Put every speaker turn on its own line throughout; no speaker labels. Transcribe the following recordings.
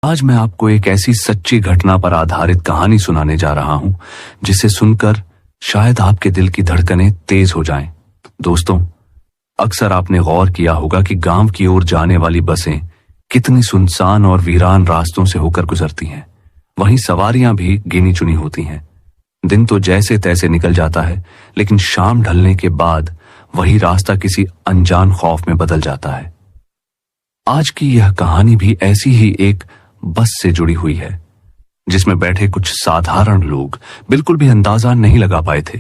आज मैं आपको एक ऐसी सच्ची घटना पर आधारित कहानी सुनाने जा रहा हूं जिसे सुनकर शायद आपके दिल की धड़कनें तेज हो जाएं। दोस्तों, अक्सर आपने गौर किया होगा कि गांव की ओर जाने वाली बसें कितनी सुनसान और वीरान रास्तों से होकर गुजरती हैं। वहीं सवारियां भी गिनी चुनी होती हैं। दिन तो जैसे तैसे निकल जाता है, लेकिन शाम ढलने के बाद वही रास्ता किसी अनजान खौफ में बदल जाता है। आज की यह कहानी भी ऐसी ही एक बस से जुड़ी हुई है, जिसमें बैठे कुछ साधारण लोग बिल्कुल भी अंदाजा नहीं लगा पाए थे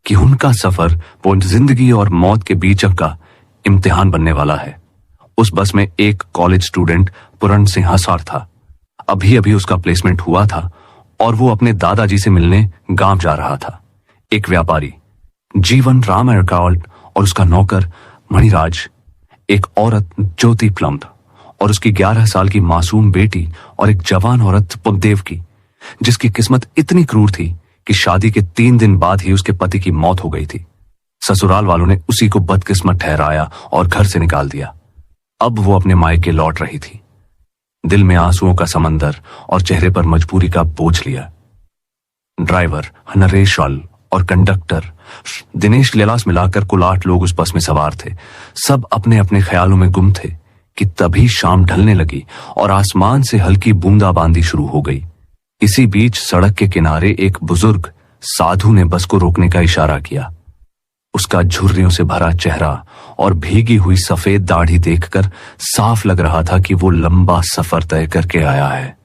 कि उनका सफर वो जिंदगी और मौत के बीच का इम्तिहान बनने वाला है। उस बस में एक कॉलेज स्टूडेंट पूरण सिंह हसार था। अभी अभी उसका प्लेसमेंट हुआ था और वो अपने दादाजी से मिलने गांव जा रहा था। एक व्यापारी जीवन राम अरकावल और उसका नौकर मणिराज, एक औरत ज्योति प्लम्ब और उसकी 11 साल की मासूम बेटी और एक जवान औरत पुदेव की, जिसकी किस्मत इतनी क्रूर थी कि शादी के 3 दिन बाद ही उसके पति की मौत हो गई थी। ससुराल वालों ने उसी को बदकिस्मत ठहराया और घर से निकाल दिया। अब वो अपने मायके लौट रही थी। दिल में आंसुओं का समंदर और चेहरे पर मजबूरी का बोझ लिया। ड्राइवर नरेश और कंडक्टर दिनेश लेलास मिलाकर कुल 8 लोग उस बस में सवार थे। सब अपने अपने ख्यालों में गुम थे कि तभी शाम ढलने लगी और आसमान से हल्की बूंदाबांदी शुरू हो गई। इसी बीच सड़क के किनारे एक बुजुर्ग साधु ने बस को रोकने का इशारा किया। उसका झुर्रियों से भरा चेहरा और भीगी हुई सफेद दाढ़ी देखकर साफ लग रहा था कि वो लंबा सफर तय करके आया है।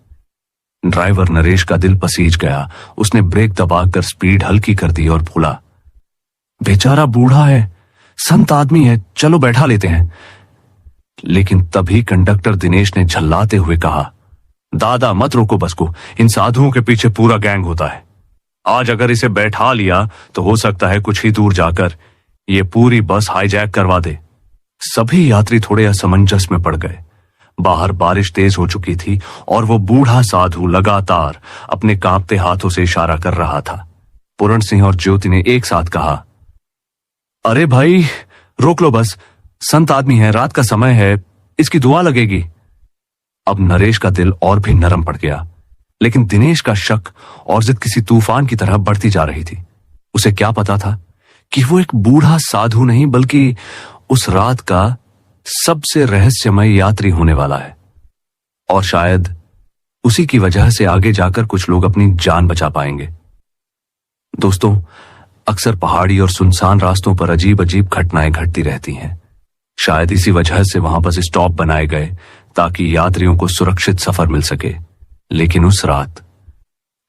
ड्राइवर नरेश का दिल पसीज गया। उसने ब्रेक दबाकर स्पीड हल्की कर दी और बोला, बेचारा बूढ़ा है, संत आदमी है, चलो बैठा लेते हैं। लेकिन तभी कंडक्टर दिनेश ने झल्लाते हुए कहा, दादा मत रोको बस को, इन साधुओं के पीछे पूरा गैंग होता है। आज अगर इसे बैठा लिया तो हो सकता है कुछ ही दूर जाकर ये पूरी बस हाईजैक करवा दे। सभी यात्री थोड़े असमंजस में पड़ गए। बाहर बारिश तेज हो चुकी थी और वो बूढ़ा साधु लगातार अपने कांपते हाथों से इशारा कर रहा था। पूरण सिंह और ज्योति ने एक साथ कहा, अरे भाई रोक लो बस, संत आदमी है, रात का समय है, इसकी दुआ लगेगी। अब नरेश का दिल और भी नरम पड़ गया, लेकिन दिनेश का शक और जिद किसी तूफान की तरह बढ़ती जा रही थी। उसे क्या पता था कि वो एक बूढ़ा साधु नहीं बल्कि उस रात का सबसे रहस्यमय यात्री होने वाला है। और शायद उसी की वजह से आगे जाकर कुछ लोग अपनी जान बचा पाएंगे। दोस्तों, अक्सर पहाड़ी और सुनसान रास्तों पर अजीब अजीब घटनाएं घटती रहती हैं। शायद इसी वजह से वहां बस स्टॉप बनाए गए ताकि यात्रियों को सुरक्षित सफर मिल सके। लेकिन उस रात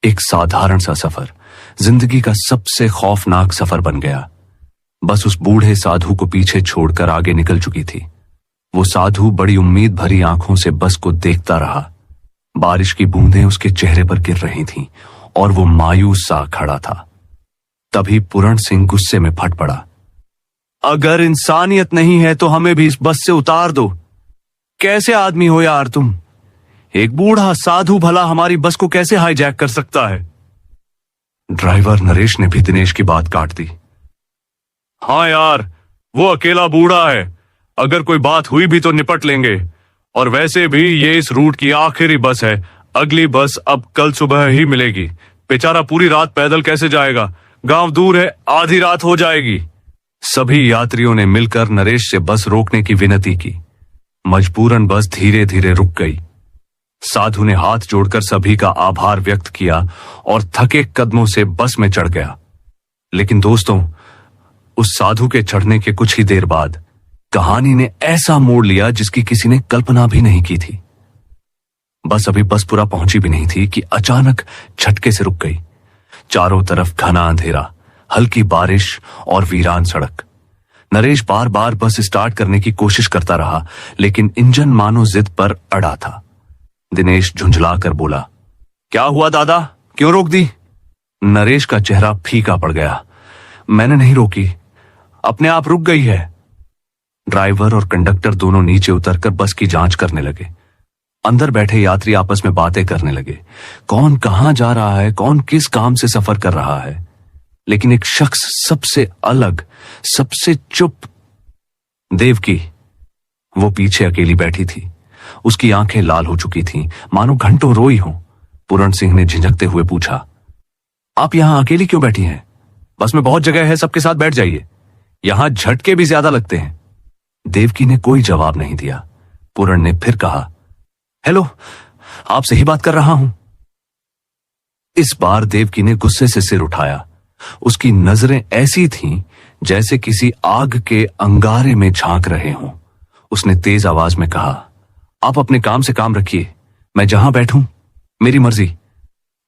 एक साधारण सा सफर जिंदगी का सबसे खौफनाक सफर बन गया। बस उस बूढ़े साधु को पीछे छोड़कर आगे निकल चुकी थी। वो साधु बड़ी उम्मीद भरी आंखों से बस को देखता रहा। बारिश की बूंदें उसके चेहरे पर गिर रही थीं और वो मायूस सा खड़ा था। तभी पूरण सिंह गुस्से में फट पड़ा, अगर इंसानियत नहीं है तो हमें भी इस बस से उतार दो। कैसे आदमी हो यार तुम? एक बूढ़ा साधु भला हमारी बस को कैसे हाईजैक कर सकता है? ड्राइवर नरेश ने भी दिनेश की बात काट दी। हाँ यार, वो अकेला बूढ़ा है, अगर कोई बात हुई भी तो निपट लेंगे। और वैसे भी ये इस रूट की आखिरी बस है, अगली बस अब कल सुबह ही मिलेगी। बेचारा पूरी रात पैदल कैसे जाएगा? गांव दूर है, आधी रात हो जाएगी। सभी यात्रियों ने मिलकर नरेश से बस रोकने की विनती की। मजबूरन बस धीरे धीरे रुक गई। साधु ने हाथ जोड़कर सभी का आभार व्यक्त किया और थके कदमों से बस में चढ़ गया। लेकिन दोस्तों, उस साधु के चढ़ने के कुछ ही देर बाद कहानी ने ऐसा मोड़ लिया जिसकी किसी ने कल्पना भी नहीं की थी। बस अभी बसपुरा पहुंची भी नहीं थी कि अचानक झटके से रुक गई। चारों तरफ घना अंधेरा, हल्की बारिश और वीरान सड़क। नरेश बार बार बस स्टार्ट करने की कोशिश करता रहा, लेकिन इंजन मानो जिद पर अड़ा था। दिनेश झुंझलाकर बोला, क्या हुआ दादा, क्यों रोक दी? नरेश का चेहरा फीका पड़ गया। मैंने नहीं रोकी, अपने आप रुक गई है। ड्राइवर और कंडक्टर दोनों नीचे उतरकर बस की जांच करने लगे। अंदर बैठे यात्री आपस में बातें करने लगे। कौन कहां जा रहा है, कौन किस काम से सफर कर रहा है। लेकिन एक शख्स सबसे अलग, सबसे चुप, देवकी, वो पीछे अकेली बैठी थी। उसकी आंखें लाल हो चुकी थीं, मानो घंटों रोई हों। पूरण सिंह ने झिझकते हुए पूछा, आप यहां अकेली क्यों बैठी हैं? बस में बहुत जगह है, सबके साथ बैठ जाइए, यहां झटके भी ज्यादा लगते हैं। देवकी ने कोई जवाब नहीं दिया। पूरण ने फिर कहा, हेलो, आपसे ही बात कर रहा हूं। इस बार देवकी ने गुस्से से सिर उठाया। उसकी नजरें ऐसी थीं जैसे किसी आग के अंगारे में झांक रहे हों। उसने तेज आवाज में कहा, आप अपने काम से काम रखिए, मैं जहां बैठूं मेरी मर्जी।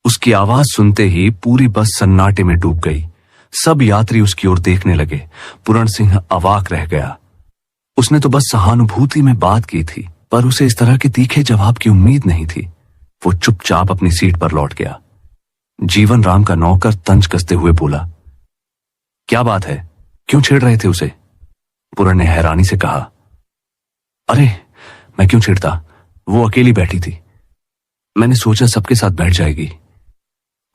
उसकी आवाज सुनते ही पूरी बस सन्नाटे में डूब गई। सब यात्री उसकी ओर देखने लगे। पूरण सिंह अवाक रह गया। उसने तो बस सहानुभूति में बात की थी, पर उसे इस तरह के तीखे जवाब की उम्मीद नहीं थी। वो चुपचाप अपनी सीट पर लौट गया। जीवन राम का नौकर तंज कसते हुए बोला, क्या बात है, क्यों छेड़ रहे थे उसे? पूरण ने हैरानी से कहा, अरे मैं क्यों छेड़ता, वो अकेली बैठी थी, मैंने सोचा सबके साथ बैठ जाएगी।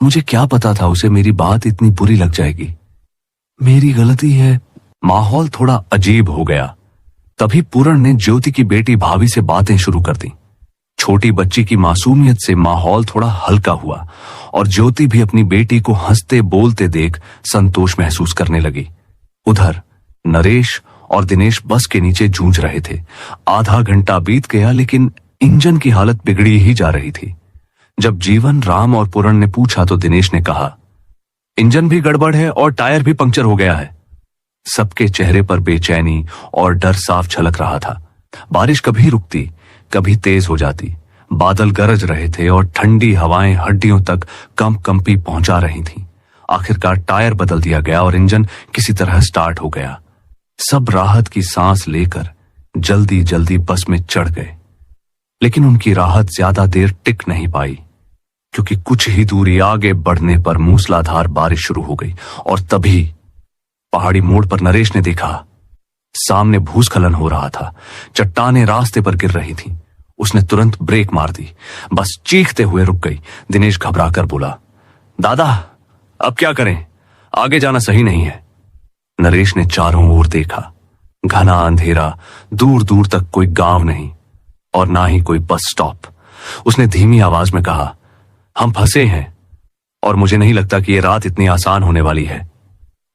मुझे क्या पता था उसे मेरी बात इतनी बुरी लग जाएगी। मेरी गलती है। माहौल थोड़ा अजीब हो गया। तभी पूरण ने ज्योति की बेटी भाभी से बातें शुरू कर दी। छोटी बच्ची की मासूमियत से माहौल थोड़ा हल्का हुआ और ज्योति भी अपनी बेटी को हंसते बोलते देख संतोष महसूस करने लगी। उधर नरेश और दिनेश बस के नीचे जूझ रहे थे। आधा घंटा बीत गया, लेकिन इंजन की हालत बिगड़ी ही जा रही थी। जब जीवन राम और पूरण ने पूछा तो दिनेश ने कहा, इंजन भी गड़बड़ है और टायर भी पंक्चर हो गया है। सबके चेहरे पर बेचैनी और डर साफ झलक रहा था। बारिश कभी रुकती, कभी तेज हो जाती। बादल गरज रहे थे और ठंडी हवाएं हड्डियों तक कंपी पहुंचा रही थीं। आखिरकार टायर बदल दिया गया और इंजन किसी तरह स्टार्ट हो गया। सब राहत की सांस लेकर जल्दी जल्दी बस में चढ़ गए, लेकिन उनकी राहत ज्यादा देर टिक नहीं पाई, क्योंकि कुछ ही दूरी आगे बढ़ने पर मूसलाधार बारिश शुरू हो गई। और तभी पहाड़ी मोड़ पर नरेश ने देखा, सामने भूस्खलन हो रहा था। चट्टानें रास्ते पर गिर रही थीं। उसने तुरंत ब्रेक मार दी। बस चीखते हुए रुक गई। दिनेश घबराकर बोला, दादा अब क्या करें, आगे जाना सही नहीं है। नरेश ने चारों ओर देखा। घना अंधेरा, दूर दूर तक कोई गांव नहीं और ना ही कोई बस स्टॉप। उसने धीमी आवाज में कहा, हम फंसे हैं और मुझे नहीं लगता कि यह रात इतनी आसान होने वाली है।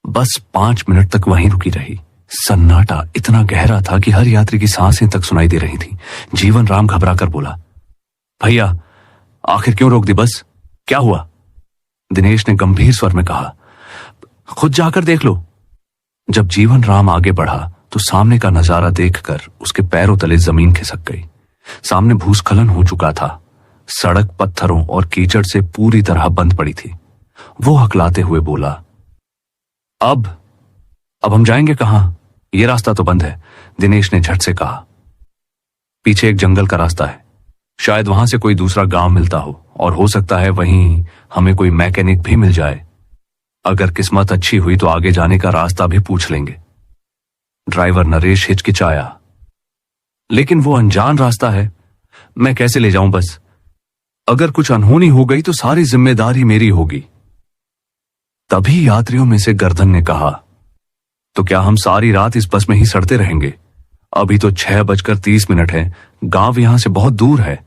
बस 5 मिनट तक वहीं रुकी रही। सन्नाटा इतना गहरा था कि हर यात्री की सांसें तक सुनाई दे रही थी। जीवन राम घबरा कर बोला, भैया आखिर क्यों रोक दी बस, क्या हुआ? दिनेश ने गंभीर स्वर में कहा, खुद जाकर देख लो। जब जीवन राम आगे बढ़ा तो सामने का नजारा देखकर उसके पैरों तले जमीन खिसक गई। सामने भूस्खलन हो चुका था। सड़क पत्थरों और कीचड़ से पूरी तरह बंद पड़ी थी। वो हकलाते हुए बोला, अब हम जाएंगे कहां? यह रास्ता तो बंद है। दिनेश ने झट से कहा, पीछे एक जंगल का रास्ता है, शायद वहां से कोई दूसरा गांव मिलता हो, और हो सकता है वहीं हमें कोई मैकेनिक भी मिल जाए। अगर किस्मत अच्छी हुई तो आगे जाने का रास्ता भी पूछ लेंगे। ड्राइवर नरेश हिचकिचाया, लेकिन वो अनजान रास्ता है, मैं कैसे ले जाऊं बस? अगर कुछ अनहोनी हो गई तो सारी जिम्मेदारी मेरी होगी। तभी यात्रियों में से गर्दन ने कहा, तो क्या हम सारी रात इस बस में ही सड़ते रहेंगे? अभी तो 6:30 है, गांव यहां से बहुत दूर है।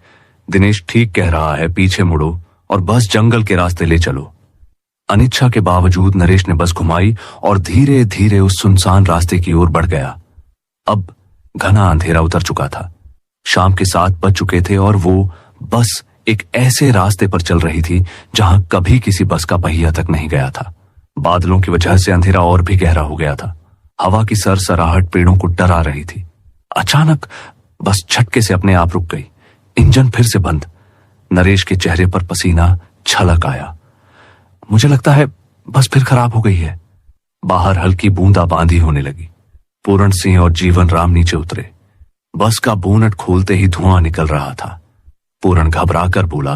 दिनेश ठीक कह रहा है, पीछे मुड़ो और बस जंगल के रास्ते ले चलो। अनिच्छा के बावजूद नरेश ने बस घुमाई और धीरे धीरे उस सुनसान रास्ते की ओर बढ़ गया। अब घना अंधेरा उतर चुका था। शाम के 7 बज चुके थे और वो बस एक ऐसे रास्ते पर चल रही थी जहां कभी किसी बस का पहिया तक नहीं गया था। बादलों की वजह से अंधेरा और भी गहरा हो गया था। हवा की सरसराहट पेड़ों को डरा रही थी। अचानक बस झटके से अपने आप रुक गई। इंजन फिर से बंद। नरेश के चेहरे पर पसीना छलक आया। मुझे लगता है बस फिर खराब हो गई है। बाहर हल्की बूंदाबांदी होने लगी। पूरण सिंह और जीवन राम नीचे उतरे। बस का बोनट खोलते ही धुआं निकल रहा था। पूरण घबरा कर बोला,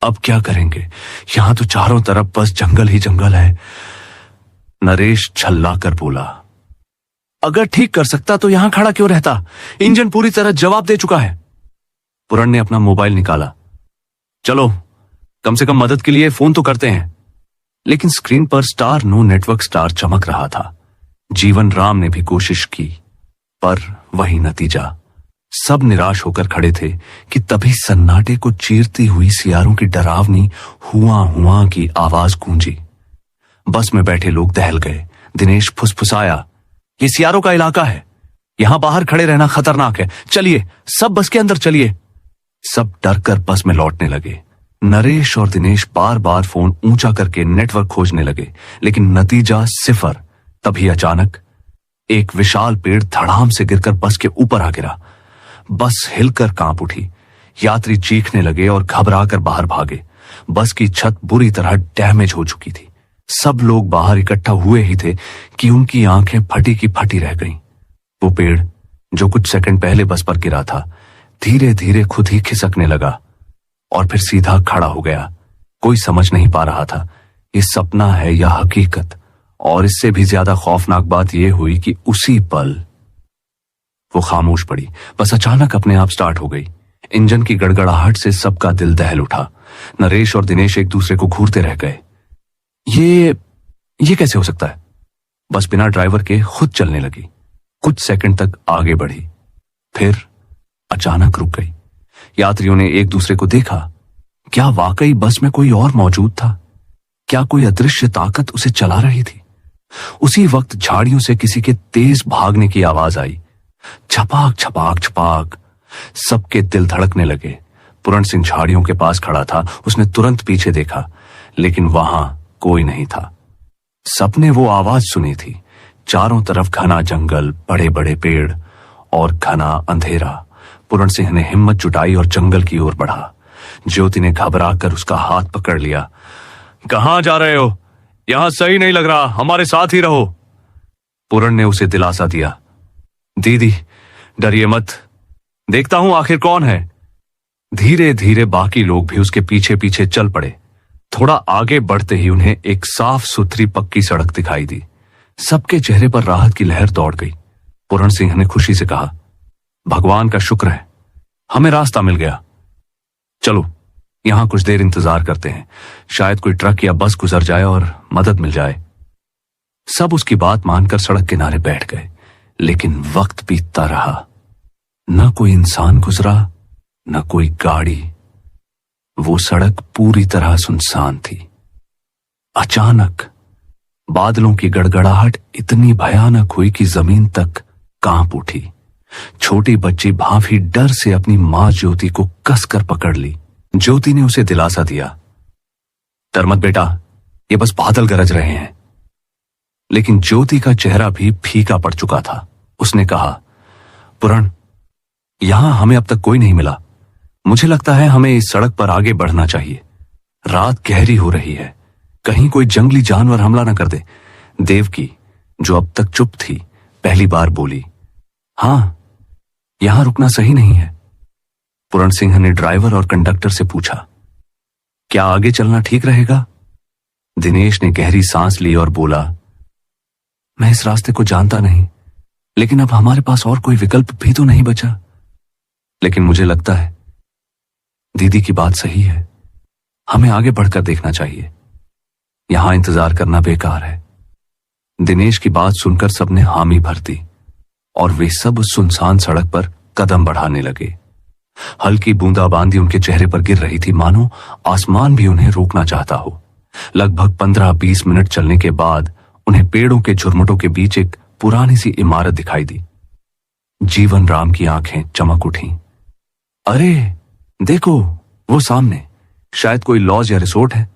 अब क्या करेंगे? यहां तो चारों तरफ बस जंगल ही जंगल है। नरेश छल्ला कर बोला, अगर ठीक कर सकता तो यहां खड़ा क्यों रहता? इंजन पूरी तरह जवाब दे चुका है। पूरण ने अपना मोबाइल निकाला, चलो कम से कम मदद के लिए फोन तो करते हैं। लेकिन स्क्रीन पर स्टार नो नेटवर्क स्टार चमक रहा था। जीवन राम ने भी कोशिश की, पर वही नतीजा। सब निराश होकर खड़े थे कि तभी सन्नाटे को चीरती हुई सियारों की डरावनी हुआ हुआ की आवाज गूंजी। बस में बैठे लोग दहल गए। दिनेश फुसफुसाया, ये सियारों का इलाका है, यहां बाहर खड़े रहना खतरनाक है, चलिए सब बस के अंदर चलिए। सब डर कर बस में लौटने लगे। नरेश और दिनेश बार बार फोन ऊंचा करके नेटवर्क खोजने लगे, लेकिन नतीजा सिफर। तभी अचानक एक विशाल पेड़ धड़ाम से गिरकर बस के ऊपर आ गिरा। बस हिलकर कांप उठी। यात्री चीखने लगे और घबराकर बाहर भागे। बस की छत बुरी तरह डैमेज हो चुकी थी। सब लोग बाहर इकट्ठा हुए ही थे कि उनकी आंखें फटी की फटी रह गईं। वो पेड़ जो कुछ सेकंड पहले बस पर गिरा था, धीरे धीरे खुद ही खिसकने लगा और फिर सीधा खड़ा हो गया। कोई समझ नहीं पा रहा था ये सपना है या हकीकत। और इससे भी ज्यादा खौफनाक बात यह हुई कि उसी पल वो खामोश पड़ी। बस अचानक अपने आप स्टार्ट हो गई। इंजन की गड़गड़ाहट से सबका दिल दहल उठा। नरेश और दिनेश एक दूसरे को घूरते रह गए। ये कैसे हो सकता है? बस बिना ड्राइवर के खुद चलने लगी। कुछ सेकंड तक आगे बढ़ी, फिर अचानक रुक गई। यात्रियों ने एक दूसरे को देखा। क्या वाकई बस में कोई और मौजूद था? क्या कोई अदृश्य ताकत उसे चला रही थी? उसी वक्त झाड़ियों से किसी के तेज भागने की आवाज आई। छपाक छपाक छपाक। सबके दिल धड़कने लगे। पूरण सिंह झाड़ियों के पास खड़ा था। उसने तुरंत पीछे देखा, लेकिन वहां कोई नहीं था। सबने वो आवाज सुनी थी। चारों तरफ घना जंगल, बड़े बड़े पेड़ और घना अंधेरा। पूरण सिंह ने हिम्मत जुटाई और जंगल की ओर बढ़ा। ज्योति ने घबराकर उसका हाथ पकड़ लिया। कहां जा रहे हो? यहां सही नहीं लग रहा, हमारे साथ ही रहो। पूरण ने उसे दिलासा दिया। दीदी डरिए मत, देखता हूं आखिर कौन है। धीरे धीरे बाकी लोग भी उसके पीछे पीछे चल पड़े। थोड़ा आगे बढ़ते ही उन्हें एक साफ सुथरी पक्की सड़क दिखाई दी। सबके चेहरे पर राहत की लहर दौड़ गई। पूरण सिंह ने खुशी से कहा, भगवान का शुक्र है, हमें रास्ता मिल गया। चलो यहां कुछ देर इंतजार करते हैं, शायद कोई ट्रक या बस गुजर जाए और मदद मिल जाए। सब उसकी बात मानकर सड़क किनारे बैठ गए, लेकिन वक्त बीतता रहा। न कोई इंसान गुजरा, न कोई गाड़ी। वो सड़क पूरी तरह सुनसान थी। अचानक बादलों की गड़गड़ाहट इतनी भयानक हुई कि जमीन तक कांप उठी। छोटी बच्ची भाभी डर से अपनी मां ज्योति को कसकर पकड़ ली। ज्योति ने उसे दिलासा दिया, डर मत बेटा, ये बस बादल गरज रहे हैं। लेकिन ज्योति का चेहरा भी फीका पड़ चुका था। उसने कहा, पूरण, यहां हमें अब तक कोई नहीं मिला। मुझे लगता है हमें इस सड़क पर आगे बढ़ना चाहिए। रात गहरी हो रही है, कहीं कोई जंगली जानवर हमला न कर दे। देवकी, जो अब तक चुप थी, पहली बार बोली, हां, यहां रुकना सही नहीं है। पूरण सिंह ने ड्राइवर और कंडक्टर से पूछा, क्या आगे चलना ठीक रहेगा? दिनेश ने गहरी सांस ली और बोला, मैं इस रास्ते को जानता नहीं, लेकिन अब हमारे पास और कोई विकल्प भी तो नहीं बचा। लेकिन मुझे लगता है दीदी की बात सही है, हमें आगे बढ़कर देखना चाहिए। यहां इंतजार करना बेकार है। दिनेश की बात सुनकर सबने हामी भर दी और वे सब उस सुनसान सड़क पर कदम बढ़ाने लगे। हल्की बूंदाबांदी उनके चेहरे पर गिर रही थी, मानो आसमान भी उन्हें रोकना चाहता हो। लगभग 15-20 मिनट चलने के बाद उन्हें पेड़ों के झुरमुटों के बीच एक पुरानी सी इमारत दिखाई दी। जीवन राम की आंखें चमक उठी। अरे देखो, वो सामने शायद कोई लॉज या रिसोर्ट है।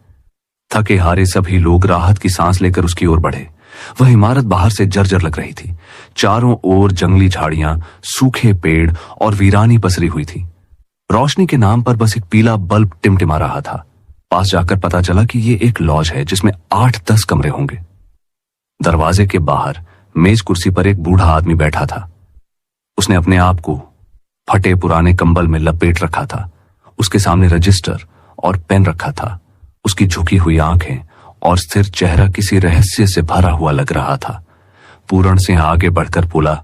थके हारे सभी लोग राहत की सांस लेकर उसकी ओर बढ़े। वह इमारत बाहर से जर्जर लग रही थी। चारों ओर जंगली झाड़ियां, सूखे पेड़ और वीरानी पसरी हुई थी। रोशनी के नाम पर बस एक पीला बल्ब टिमटिमा रहा था। पास जाकर पता चला कि ये एक लॉज है जिसमें 8-10 कमरे होंगे। दरवाजे के बाहर मेज कुर्सी पर एक बूढ़ा आदमी बैठा था। उसने अपने आप को फटे पुराने कंबल में लपेट रखा था। उसके सामने रजिस्टर और पेन रखा था। उसकी झुकी हुई आंखें और स्थिर चेहरा किसी रहस्य से भरा हुआ लग रहा था। पूरण सिंह आगे बढ़कर बोला,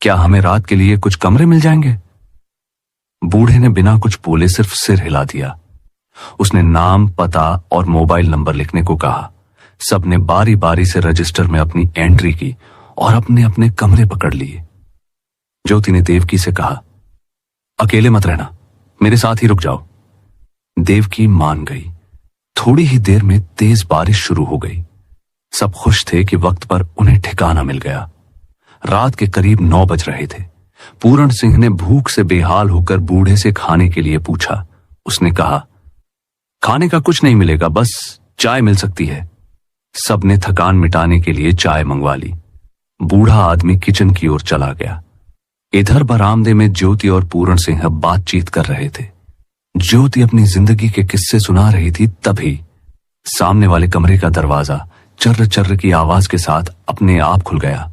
क्या हमें रात के लिए कुछ कमरे मिल जाएंगे? बूढ़े ने बिना कुछ बोले सिर्फ सिर हिला दिया। उसने नाम, पता और मोबाइल नंबर लिखने को कहा। सबने बारी बारी से रजिस्टर में अपनी एंट्री की और अपने अपने कमरे पकड़ लिए। ज्योति ने देवकी से कहा, अकेले मत रहना, मेरे साथ ही रुक जाओ। देवकी मान गई। थोड़ी ही देर में तेज बारिश शुरू हो गई। सब खुश थे कि वक्त पर उन्हें ठिकाना मिल गया। रात के करीब 9 बज रहे थे। पूरण सिंह ने भूख से बेहाल होकर बूढ़े से खाने के लिए पूछा। उसने कहा, खाने का कुछ नहीं मिलेगा, बस चाय मिल सकती है। सबने थकान मिटाने के लिए चाय मंगवा ली। बूढ़ा आदमी किचन की ओर चला गया। इधर बरामदे में ज्योति और पूरण सिंह बातचीत कर रहे थे। ज्योति अपनी जिंदगी के किस्से सुना रही थी, तभी सामने वाले कमरे का दरवाजा चर्र चर्र की आवाज के साथ अपने आप खुल गया।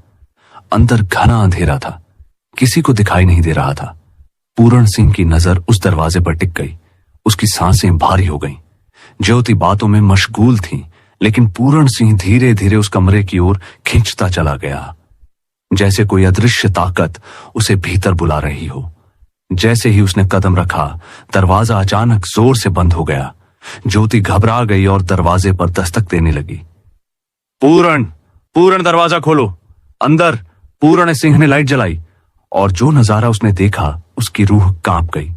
अंदर घना अंधेरा था, किसी को दिखाई नहीं दे रहा था। पूरण सिंह की नजर उस दरवाजे पर टिक गई। उसकी सांसें भारी हो गईं। ज्योति बातों में मशगूल थी, लेकिन पूरण सिंह धीरे धीरे उस कमरे की ओर खींचता चला गया, जैसे कोई अदृश्य ताकत उसे भीतर बुला रही हो। जैसे ही उसने कदम रखा, दरवाजा अचानक जोर से बंद हो गया। ज्योति घबरा गई और दरवाजे पर दस्तक देने लगी। पूरण, पूरण, दरवाजा खोलो। अंदर। पूरण सिंह ने लाइट जलाई और जो नजारा उसने देखा, उसकी रूह कांप गई।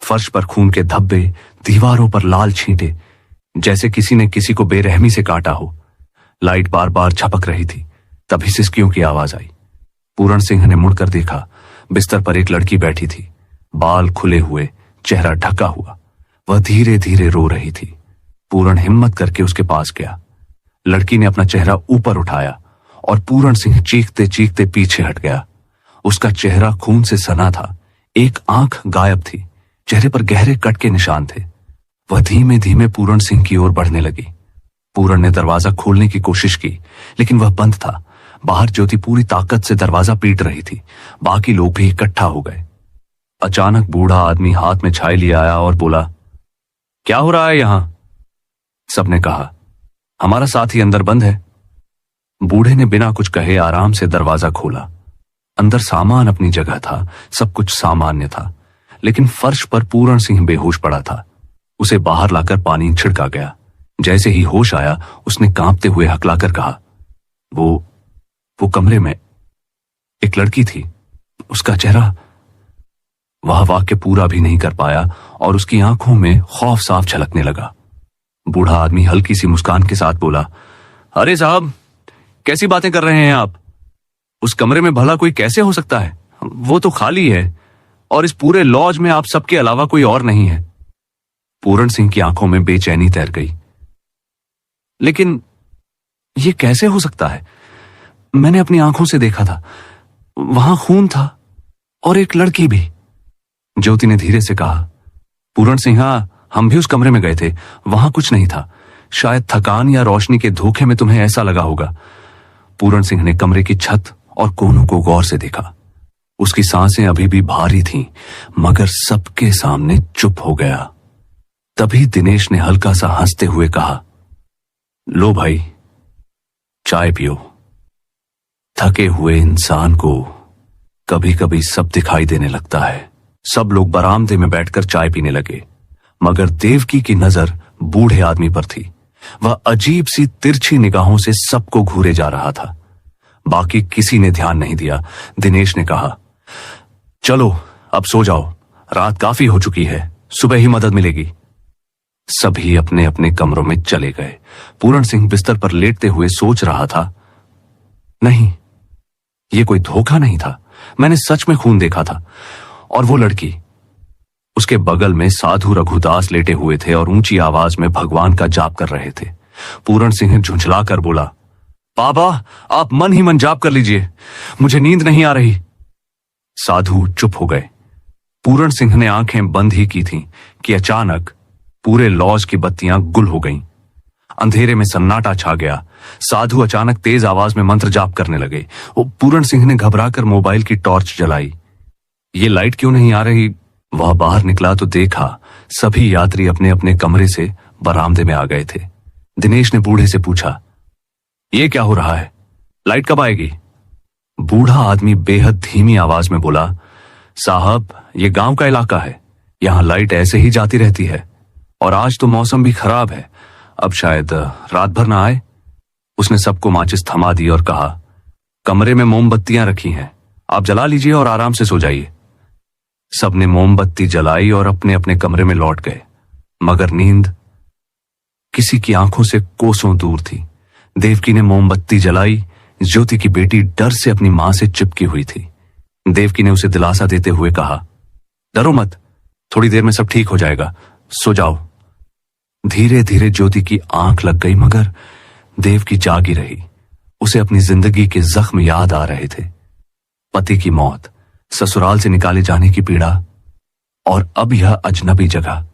फर्श पर खून के धब्बे, दीवारों पर लाल छींटे, जैसे किसी ने किसी को बेरहमी से काटा हो। लाइट बार बार झपक रही थी। तभी सिसकियों की आवाज आई। पूरण सिंह ने मुड़कर देखा। बिस्तर पर एक लड़की बैठी थी, बाल खुले हुए, चेहरा ढका हुआ। वह धीरे धीरे रो रही थी। पूरण हिम्मत करके उसके पास गया। लड़की ने अपना चेहरा ऊपर उठाया और पूरण सिंह चीखते चीखते पीछे हट गया। उसका चेहरा खून से सना था। एक आंख गायब थी। चेहरे पर गहरे कट के निशान थे। वह धीमे धीमे पूरण सिंह की ओर बढ़ने लगी। पूरण ने दरवाजा खोलने की कोशिश की, लेकिन वह बंद था। बाहर ज्योति पूरी ताकत से दरवाजा पीट रही थी। बाकी लोग भी इकट्ठा हो गए। अचानक बूढ़ा आदमी हाथ में छाई लिए आया और बोला, क्या हो रहा है यहां? सबने कहा, हमारा साथी अंदर बंद है। बूढ़े ने बिना कुछ कहे आराम से दरवाजा खोला। अंदर सामान अपनी जगह था, सब कुछ सामान्य था, लेकिन फर्श पर पूरण सिंह बेहोश पड़ा था। उसे बाहर लाकर पानी छिड़का गया। जैसे ही होश आया, उसने कांपते हुए हकलाकर कहा, वो कमरे में एक लड़की थी। उसका चेहरा। वह वाक्य पूरा भी नहीं कर पाया और उसकी आंखों में खौफ साफ झलकने लगा। बूढ़ा आदमी हल्की सी मुस्कान के साथ बोला, अरे साहब, कैसी बातें कर रहे हैं आप? उस कमरे में भला कोई कैसे हो सकता है? वो तो खाली है और इस पूरे लॉज में आप सबके अलावा कोई और नहीं है। पूरण सिंह की आंखों में बेचैनी तैर गई। लेकिन ये कैसे हो सकता है? मैंने अपनी आंखों से देखा था, वहां खून था और एक लड़की भी। ज्योति ने धीरे से कहा, पूरण सिंह, हम भी उस कमरे में गए थे, वहां कुछ नहीं था। शायद थकान या रोशनी के धोखे में तुम्हें ऐसा लगा होगा। पूरण सिंह ने कमरे की छत और कोनों को गौर से देखा। उसकी सांसें अभी भी भारी थीं, मगर सबके सामने चुप हो गया। तभी दिनेश ने हल्का सा हंसते हुए कहा, लो भाई, चाय पियो। थके हुए इंसान को कभी कभी सब दिखाई देने लगता है। सब लोग बरामदे में बैठकर चाय पीने लगे, मगर देवकी की नजर बूढ़े आदमी पर थी। वह अजीब सी तिरछी निगाहों से सबको घूरे जा रहा था। बाकी किसी ने ध्यान नहीं दिया। दिनेश ने कहा, चलो अब सो जाओ, रात काफी हो चुकी है, सुबह ही मदद मिलेगी। सभी अपने अपने कमरों में चले गए। पूरण सिंह बिस्तर पर लेटते हुए सोच रहा था, नहीं, ये कोई धोखा नहीं था। मैंने सच में खून देखा था। और वो लड़की, उसके बगल में साधु रघुदास लेटे हुए थे और ऊंची आवाज में भगवान का जाप कर रहे थे। पूरण सिंह झुंझलाकर बोला, बाबा, आप मन ही मन जाप कर लीजिए, मुझे नींद नहीं आ रही। साधु चुप हो गए। पूरण सिंह ने आंखें बंद ही की थीं कि अचानक पूरे लॉज की बत्तियां गुल हो गईं। अंधेरे में सन्नाटा छा गया। साधु अचानक तेज आवाज में मंत्र जाप करने लगे। पूरण सिंह ने घबराकर मोबाइल की टॉर्च जलाई। ये लाइट क्यों नहीं आ रही? वह बाहर निकला तो देखा सभी यात्री अपने अपने कमरे से बरामदे में आ गए थे। दिनेश ने बूढ़े से पूछा, ये क्या हो रहा है? लाइट कब आएगी? बूढ़ा आदमी बेहद धीमी आवाज में बोला, साहब, ये गांव का इलाका है, यहां लाइट ऐसे ही जाती रहती है और आज तो मौसम भी खराब है, अब शायद रात भर ना आए। उसने सबको माचिस थमा दी और कहा, कमरे में मोमबत्तियां रखी हैं, आप जला लीजिए और आराम से सो जाइए। सबने मोमबत्ती जलाई और अपने अपने कमरे में लौट गए, मगर नींद किसी की आंखों से कोसों दूर थी। देवकी ने मोमबत्ती जलाई। ज्योति की बेटी डर से अपनी मां से चिपकी हुई थी। देवकी ने उसे दिलासा देते हुए कहा, डरो मत, थोड़ी देर में सब ठीक हो जाएगा, सो जाओ। धीरे धीरे ज्योति की आंख लग गई, मगर देवकी जागी रही। उसे अपनी जिंदगी के जख्म याद आ रहे थे। पति की मौत, ससुराल से निकाले जाने की पीड़ा, और अब यह अजनबी जगह।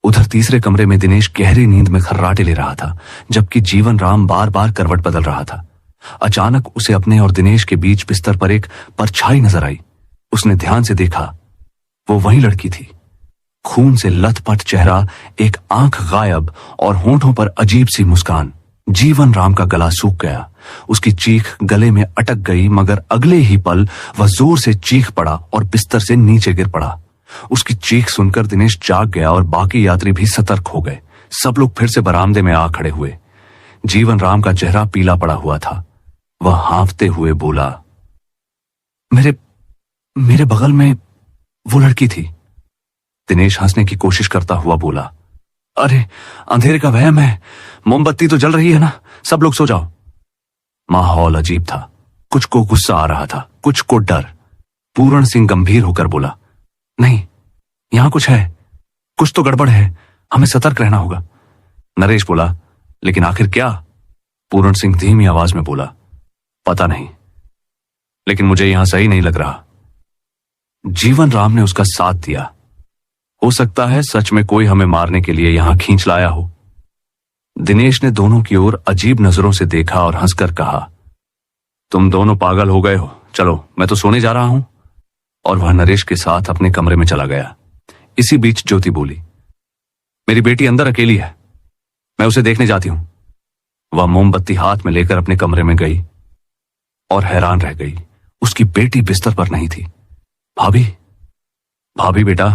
उधर तीसरे कमरे में दिनेश गहरी नींद में खर्राटे ले रहा था, जबकि जीवन राम बार बार करवट बदल रहा था। अचानक उसे अपने और दिनेश के बीच बिस्तर पर एक परछाई नजर आई। उसने ध्यान से देखा, वो वही लड़की थी। खून से लथपथ चेहरा, एक आंख गायब और होंठों पर अजीब सी मुस्कान। जीवन राम का गला सूख गया। उसकी चीख गले में अटक गई, मगर अगले ही पल वह जोर से चीख पड़ा और बिस्तर से नीचे गिर पड़ा। उसकी चीख सुनकर दिनेश जाग गया और बाकी यात्री भी सतर्क हो गए। सब लोग फिर से बरामदे में आ खड़े हुए। जीवन राम का चेहरा पीला पड़ा हुआ था। वह हांफते हुए बोला, मेरे बगल में वो लड़की थी। दिनेश हंसने की कोशिश करता हुआ बोला, अरे अंधेरे का वहम है, मोमबत्ती तो जल रही है ना, सब लोग सो जाओ। माहौल अजीब था। कुछ को गुस्सा आ रहा था, कुछ को डर। पूर्ण सिंह गंभीर होकर बोला, नहीं, यहां कुछ है, कुछ तो गड़बड़ है, हमें सतर्क रहना होगा। नरेश बोला, लेकिन आखिर क्या? पूर्ण सिंह धीमी आवाज में बोला, पता नहीं, लेकिन मुझे यहां सही नहीं लग रहा। जीवन राम ने उसका साथ दिया। हो सकता है सच में कोई हमें मारने के लिए यहां खींच लाया हो। दिनेश ने दोनों की ओर अजीब नजरों से देखा और हंसकर कहा, तुम दोनों पागल हो गए हो, चलो मैं तो सोने जा रहा हूं। और वह नरेश के साथ अपने कमरे में चला गया। इसी बीच ज्योति बोली, मेरी बेटी अंदर अकेली है, मैं उसे देखने जाती हूं। वह मोमबत्ती हाथ में लेकर अपने कमरे में गई और हैरान रह गई। उसकी बेटी बिस्तर पर नहीं थी। भाभी, भाभी बेटा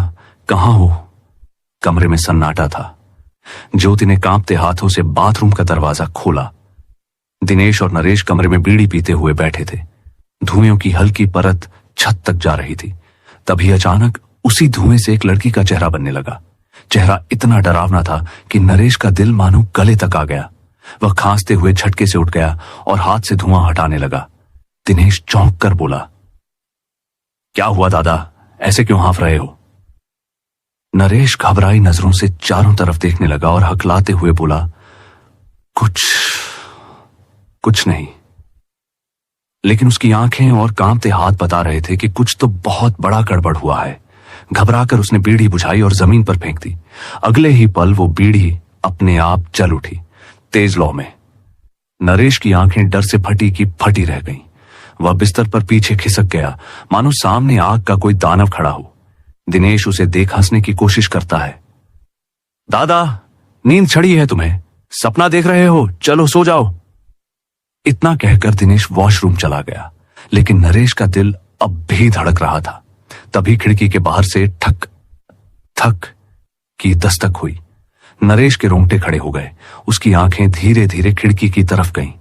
कहां हो? कमरे में सन्नाटा था। ज्योति ने कांपते हाथों से बाथरूम का दरवाजा खोला। दिनेश और नरेश कमरे में बीड़ी पीते हुए बैठे थे। धुएं की हल्की परत छत तक जा रही थी। तभी अचानक उसी धुएं से एक लड़की का चेहरा बनने लगा। चेहरा इतना डरावना था कि नरेश का दिल मानो गले तक आ गया। वह खांसते हुए झटके से उठ गया और हाथ से धुआं हटाने लगा। दिनेश चौंक कर बोला, क्या हुआ दादा, ऐसे क्यों हांफ रहे हो? नरेश घबराई नजरों से चारों तरफ देखने लगा और हकलाते हुए बोला, कुछ नहीं। लेकिन उसकी आंखें और कांपते हाथ बता रहे थे कि कुछ तो बहुत बड़ा गड़बड़ हुआ है। घबराकर उसने बीड़ी बुझाई और जमीन पर फेंक दी। अगले ही पल वो बीड़ी अपने आप जल उठी, तेज लौ में। नरेश की आंखें डर से फटी की फटी रह गईं। वह बिस्तर पर पीछे खिसक गया, मानो सामने आग का कोई दानव खड़ा हो। दिनेश उसे देख हंसने की कोशिश करता है। दादा, नींद चढ़ी है तुम्हें, सपना देख रहे हो, चलो सो जाओ। इतना कहकर दिनेश वॉशरूम चला गया, लेकिन नरेश का दिल अब भी धड़क रहा था। तभी खिड़की के बाहर से ठक ठक की दस्तक हुई। नरेश के रोंगटे खड़े हो गए। उसकी आंखें धीरे धीरे खिड़की की तरफ गईं।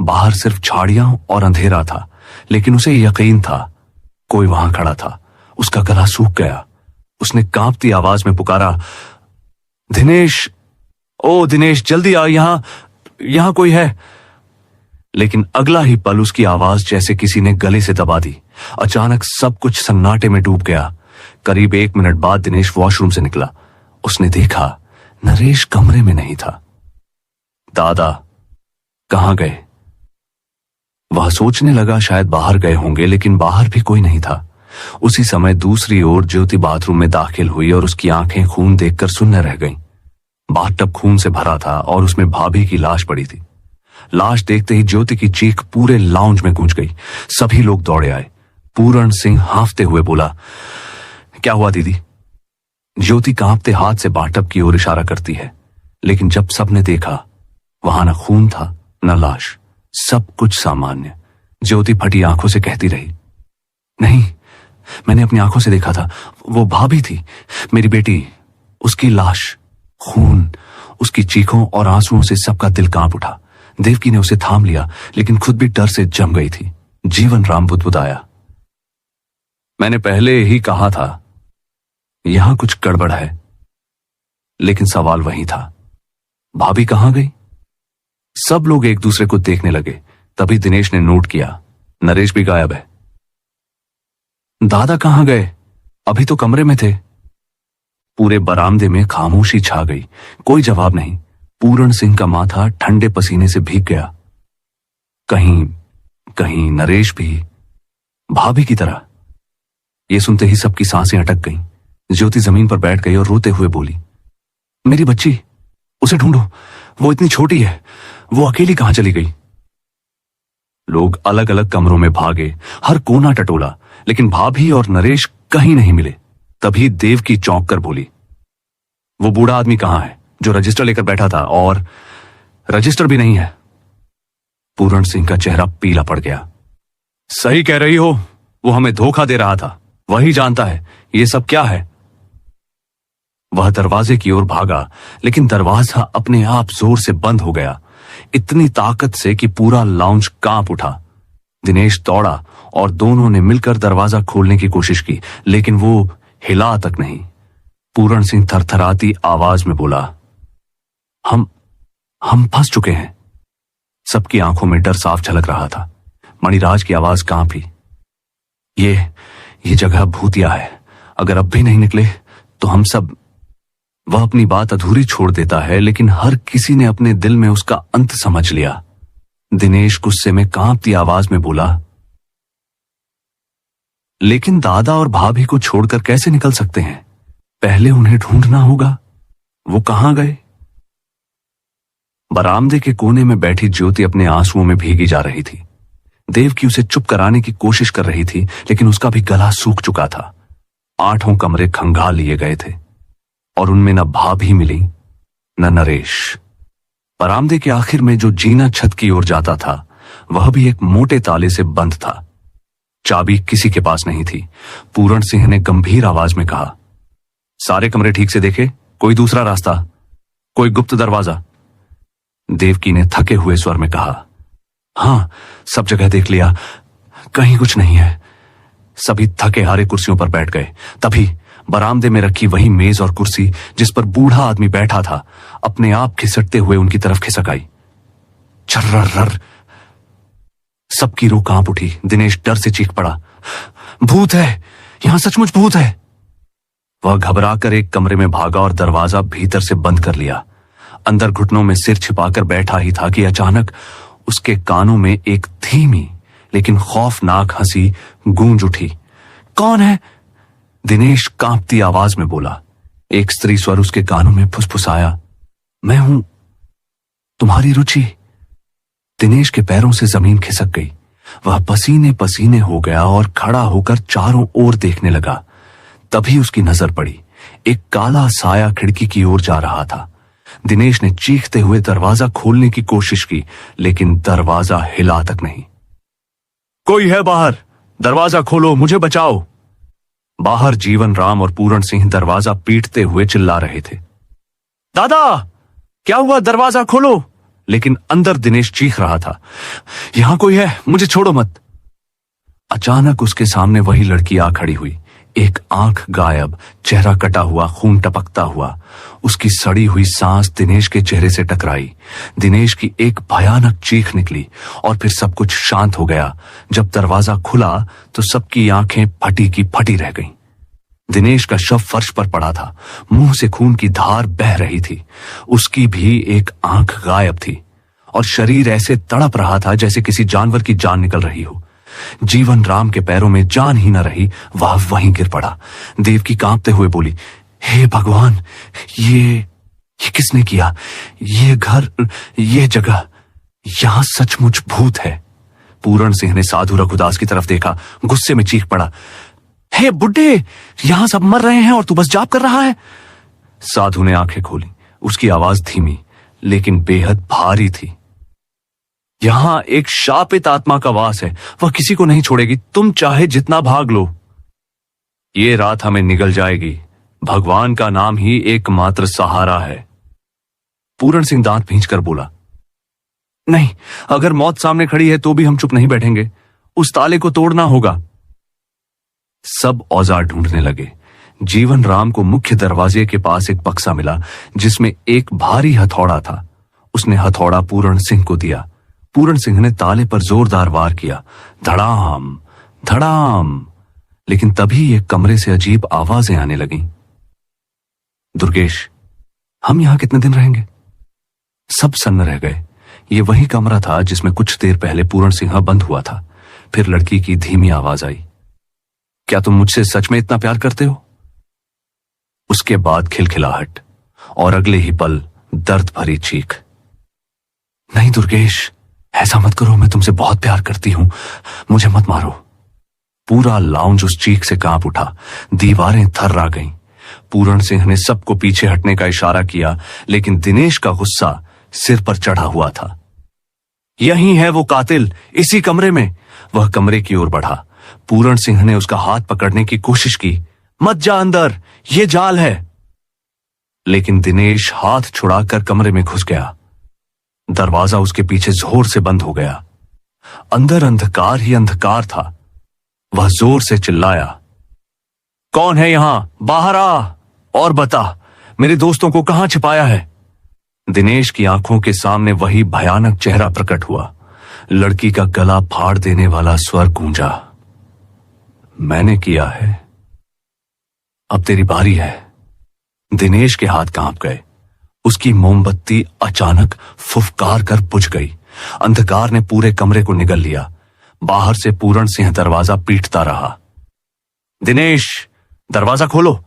बाहर सिर्फ झाड़ियां और अंधेरा था, लेकिन उसे यकीन था कोई वहां खड़ा था। उसका गला सूख गया। उसने कांपती आवाज में पुकारा, दिनेश, ओ दिनेश, जल्दी आ, यहां कोई है। लेकिन अगला ही पल उसकी आवाज जैसे किसी ने गले से दबा दी। अचानक सब कुछ सन्नाटे में डूब गया। करीब 1 मिनट बाद दिनेश वॉशरूम से निकला। उसने देखा नरेश कमरे में नहीं था। दादा कहां गए? वह सोचने लगा शायद बाहर गए होंगे, लेकिन बाहर भी कोई नहीं था। उसी समय दूसरी ओर ज्योति बाथरूम में दाखिल हुई और उसकी आंखें खून देखकर सुन्न रह गईं। बाथटब खून से भरा था और उसमें भाभी की लाश पड़ी थी। लाश देखते ही ज्योति की चीख पूरे लाउंज में गूंज गई। सभी लोग दौड़े आए। पूर्ण सिंह हांफते हुए बोला, क्या हुआ दीदी? ज्योति कांपते हाथ से बाथटब की ओर इशारा करती है, लेकिन जब सबने देखा वहां न खून था न लाश, सब कुछ सामान्य। ज्योति फटी आंखों से कहती रही, नहीं, मैंने अपनी आंखों से देखा था, वो भाभी थी, मेरी बेटी, उसकी लाश, खून। उसकी चीखों और आंसुओं से सबका दिल कांप उठा। देवकी ने उसे थाम लिया, लेकिन खुद भी डर से जम गई थी। जीवन राम बुदबुदाया, मैंने पहले ही कहा था यहां कुछ गड़बड़ है। लेकिन सवाल वही था, भाभी कहां गई? सब लोग एक दूसरे को देखने लगे। तभी दिनेश ने नोट किया, नरेश भी गायब है। दादा कहां गए? अभी तो कमरे में थे। पूरे बरामदे में खामोशी छा गई, कोई जवाब नहीं। पूरण सिंह का माथा ठंडे पसीने से भीग गया। कहीं कहीं नरेश भी भाभी की तरह। यह सुनते ही सबकी सांसें अटक गईं। ज्योति जमीन पर बैठ गई और रोते हुए बोली, मेरी बच्ची, उसे ढूंढो, वो इतनी छोटी है, वो अकेली कहां चली गई? लोग अलग अलग कमरों में भागे, हर कोना टटोला, लेकिन भाभी और नरेश कहीं नहीं मिले। तभी देवकी चौंक कर बोली, वो बूढ़ा आदमी कहां है जो रजिस्टर लेकर बैठा था? और रजिस्टर भी नहीं है। पूरण सिंह का चेहरा पीला पड़ गया। सही कह रही हो, वो हमें धोखा दे रहा था, वही जानता है ये सब क्या है। वह दरवाजे की ओर भागा, लेकिन दरवाजा अपने आप जोर से बंद हो गया, इतनी ताकत से कि पूरा लाउंज कांप उठा। दिनेश दौड़ा और दोनों ने मिलकर दरवाजा खोलने की कोशिश की, लेकिन वो हिला तक नहीं। पूरण सिंह थरथराती आवाज में बोला, हम फंस चुके हैं। सबकी आंखों में डर साफ झलक रहा था। मणिराज की आवाज कांपी, ये जगह भूतिया है, अगर अब भी नहीं निकले तो हम सब। वह अपनी बात अधूरी छोड़ देता है, लेकिन हर किसी ने अपने दिल में उसका अंत समझ लिया। दिनेश गुस्से में कांपती आवाज में बोला, लेकिन दादा और भाभी को छोड़कर कैसे निकल सकते हैं? पहले उन्हें ढूंढना होगा। वो कहां गए? बरामदे के कोने में बैठी ज्योति अपने आंसुओं में भीगी जा रही थी। देवकी उसे चुप कराने की कोशिश कर रही थी, लेकिन उसका भी गला सूख चुका था। 8 कमरे खंगाल लिए गए थे और उनमें न भाभी मिली न नरेश। बरामदे के आखिर में जो जीना छत की ओर जाता था, वह भी एक मोटे ताले से बंद था। चाबी किसी के पास नहीं थी। पूरण सिंह ने गंभीर आवाज में कहा, सारे कमरे ठीक से देखे? कोई दूसरा रास्ता, कोई गुप्त दरवाजा? देवकी ने थके हुए स्वर में कहा, हां, सब जगह देख लिया, कहीं कुछ नहीं है। सभी थके हारे कुर्सियों पर बैठ गए। तभी बरामदे में रखी वही मेज और कुर्सी जिस पर बूढ़ा आदमी बैठा था, अपने आप खिसकते हुए उनकी तरफ खिसक आई। चर्रर! सबकी रूह कांप उठी। दिनेश डर से चीख पड़ा, भूत है, यहां सचमुच भूत है। वह घबराकर एक कमरे में भागा और दरवाजा भीतर से बंद कर लिया। अंदर घुटनों में सिर छिपाकर बैठा ही था कि अचानक उसके कानों में एक धीमी लेकिन खौफनाक हंसी गूंज उठी। कौन है? दिनेश कांपती आवाज में बोला। एक स्त्री स्वर उसके कानों में फुसफुसाया, मैं हूं, तुम्हारी रुचि। दिनेश के पैरों से जमीन खिसक गई। वह पसीने पसीने हो गया और खड़ा होकर चारों ओर देखने लगा। तभी उसकी नजर पड़ी, एक काला साया खिड़की की ओर जा रहा था। दिनेश ने चीखते हुए दरवाजा खोलने की कोशिश की, लेकिन दरवाजा हिला तक नहीं। कोई है बाहर? दरवाजा खोलो, मुझे बचाओ। बाहर जीवन राम और पूरण सिंह दरवाजा पीटते हुए चिल्ला रहे थे, दादा क्या हुआ, दरवाजा खोलो। लेकिन अंदर दिनेश चीख रहा था, यहां कोई है, मुझे छोड़ो मत। अचानक उसके सामने वही लड़की आ खड़ी हुई। एक आंख गायब, चेहरा कटा हुआ, खून टपकता हुआ। उसकी सड़ी हुई सांस दिनेश के चेहरे से टकराई। दिनेश की एक भयानक चीख निकली और फिर सब कुछ शांत हो गया। जब दरवाजा खुला तो सबकी आंखें फटी की फटी रह गईं। दिनेश का शव फर्श पर पड़ा था, मुंह से खून की धार बह रही थी। उसकी भी एक आंख गायब थी और शरीर ऐसे तड़प रहा था जैसे किसी जानवर की जान निकल रही हो। जीवन राम के पैरों में जान ही न रही, वह वहीं गिर पड़ा। देवकी कांपते हुए बोली, हे भगवान, ये किसने किया? ये घर, ये जगह, यहां सचमुच भूत है। पूरण सिंह ने साधु रघुदास की तरफ देखा, गुस्से में चीख पड़ा, हे बुड्ढे, यहां सब मर रहे हैं और तू बस जाप कर रहा है। साधु ने आंखें खोली। उसकी आवाज धीमी लेकिन बेहद भारी थी, यहां एक शापित आत्मा का वास है, वह किसी को नहीं छोड़ेगी, तुम चाहे जितना भाग लो। ये रात हमें निगल जाएगी, भगवान का नाम ही एकमात्र सहारा है। पूरण सिंह दांत भींचकर बोला, नहीं, अगर मौत सामने खड़ी है तो भी हम चुप नहीं बैठेंगे, उस ताले को तोड़ना होगा। सब औजार ढूंढने लगे। जीवन राम को मुख्य दरवाजे के पास एक बक्सा मिला जिसमें एक भारी हथौड़ा था। उसने हथौड़ा पूरण सिंह को दिया। पूरण सिंह ने ताले पर जोरदार वार किया, धड़ाम धड़ाम। लेकिन तभी एक कमरे से अजीब आवाजें आने लगीं। दुर्गेश, हम यहां कितने दिन रहेंगे? सब सन्न रह गए। ये वही कमरा था जिसमें कुछ देर पहले पूरण सिंह बंद हुआ था। फिर लड़की की धीमी आवाज आई, क्या तुम मुझसे सच में इतना प्यार करते हो? उसके बाद खिलखिलाहट और अगले ही पल दर्द भरी चीख। नहीं दुर्गेश, ऐसा मत करो, मैं तुमसे बहुत प्यार करती हूं, मुझे मत मारो। पूरा लाउंज उस चीख से कांप उठा। दीवारें थर्रा गईं। पूरण सिंह ने सबको पीछे हटने का इशारा किया, लेकिन दिनेश का गुस्सा सिर पर चढ़ा हुआ था। यही है वो कातिल, इसी कमरे में। वह कमरे की ओर बढ़ा। पूरण सिंह ने उसका हाथ पकड़ने की कोशिश की। मत जा अंदर, ये जाल है। लेकिन दिनेश हाथ छुड़ाकर कमरे में घुस गया। दरवाजा उसके पीछे जोर से बंद हो गया। अंदर अंधकार ही अंधकार था। वह जोर से चिल्लाया, कौन है यहां? बाहर आ और बता, मेरे दोस्तों को कहां छिपाया है? दिनेश की आंखों के सामने वही भयानक चेहरा प्रकट हुआ। लड़की का गला फाड़ देने वाला स्वर गूंजा, मैंने किया है, अब तेरी बारी है। दिनेश के हाथ कांप गए। उसकी मोमबत्ती अचानक फुफकार कर बुझ गई। अंधकार ने पूरे कमरे को निगल लिया। बाहर से पूरण सिंह दरवाजा पीटता रहा। दिनेश, दरवाजा खोलो,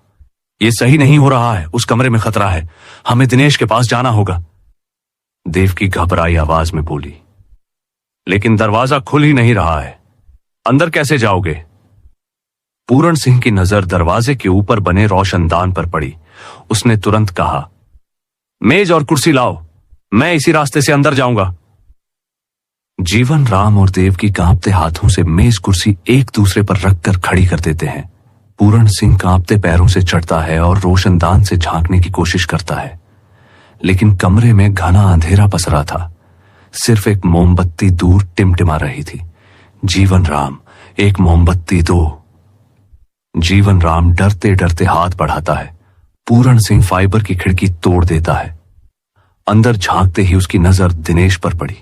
यह सही नहीं हो रहा है, उस कमरे में खतरा है, हमें दिनेश के पास जाना होगा। देवकी घबराई आवाज में बोली, लेकिन दरवाजा खुल ही नहीं रहा है, अंदर कैसे जाओगे? पूरण सिंह की नजर दरवाजे के ऊपर बने रोशनदान पर पड़ी। उसने तुरंत कहा, मेज और कुर्सी लाओ, मैं इसी रास्ते से अंदर जाऊंगा। जीवन राम और देवकी कांपते हाथों से मेज कुर्सी एक दूसरे पर रखकर खड़ी कर देते हैं। पूरण सिंह कांपते पैरों से चढ़ता है और रोशनदान से झांकने की कोशिश करता है, लेकिन कमरे में घना अंधेरा पसरा था। सिर्फ एक मोमबत्ती दूर टिमटिमा रही थी। जीवन राम, एक मोमबत्ती दो। जीवन राम डरते डरते हाथ बढ़ाता है। पूरण सिंह फाइबर की खिड़की तोड़ देता है। अंदर झांकते ही उसकी नजर दिनेश पर पड़ी।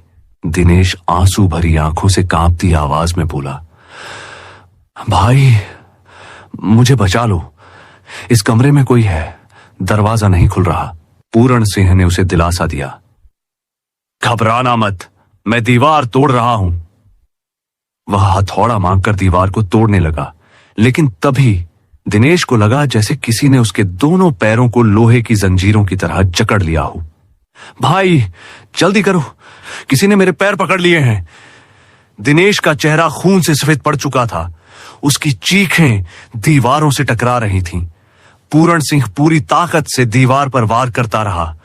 दिनेश आंसू भरी आंखों से कांपती आवाज में बोला, भाई मुझे बचा लो, इस कमरे में कोई है, दरवाजा नहीं खुल रहा। पूरण सिंह ने उसे दिलासा दिया, घबराना मत, मैं दीवार तोड़ रहा हूं। वह हथौड़ा मांगकर दीवार को तोड़ने लगा, लेकिन तभी दिनेश को लगा जैसे किसी ने उसके दोनों पैरों को लोहे की जंजीरों की तरह जकड़ लिया हो। भाई जल्दी करो, किसी ने मेरे पैर पकड़ लिए हैं। दिनेश का चेहरा खून से सफेद पड़ चुका था। उसकी चीखें दीवारों से टकरा रही थीं। पूरण सिंह पूरी ताकत से दीवार पर वार करता रहा।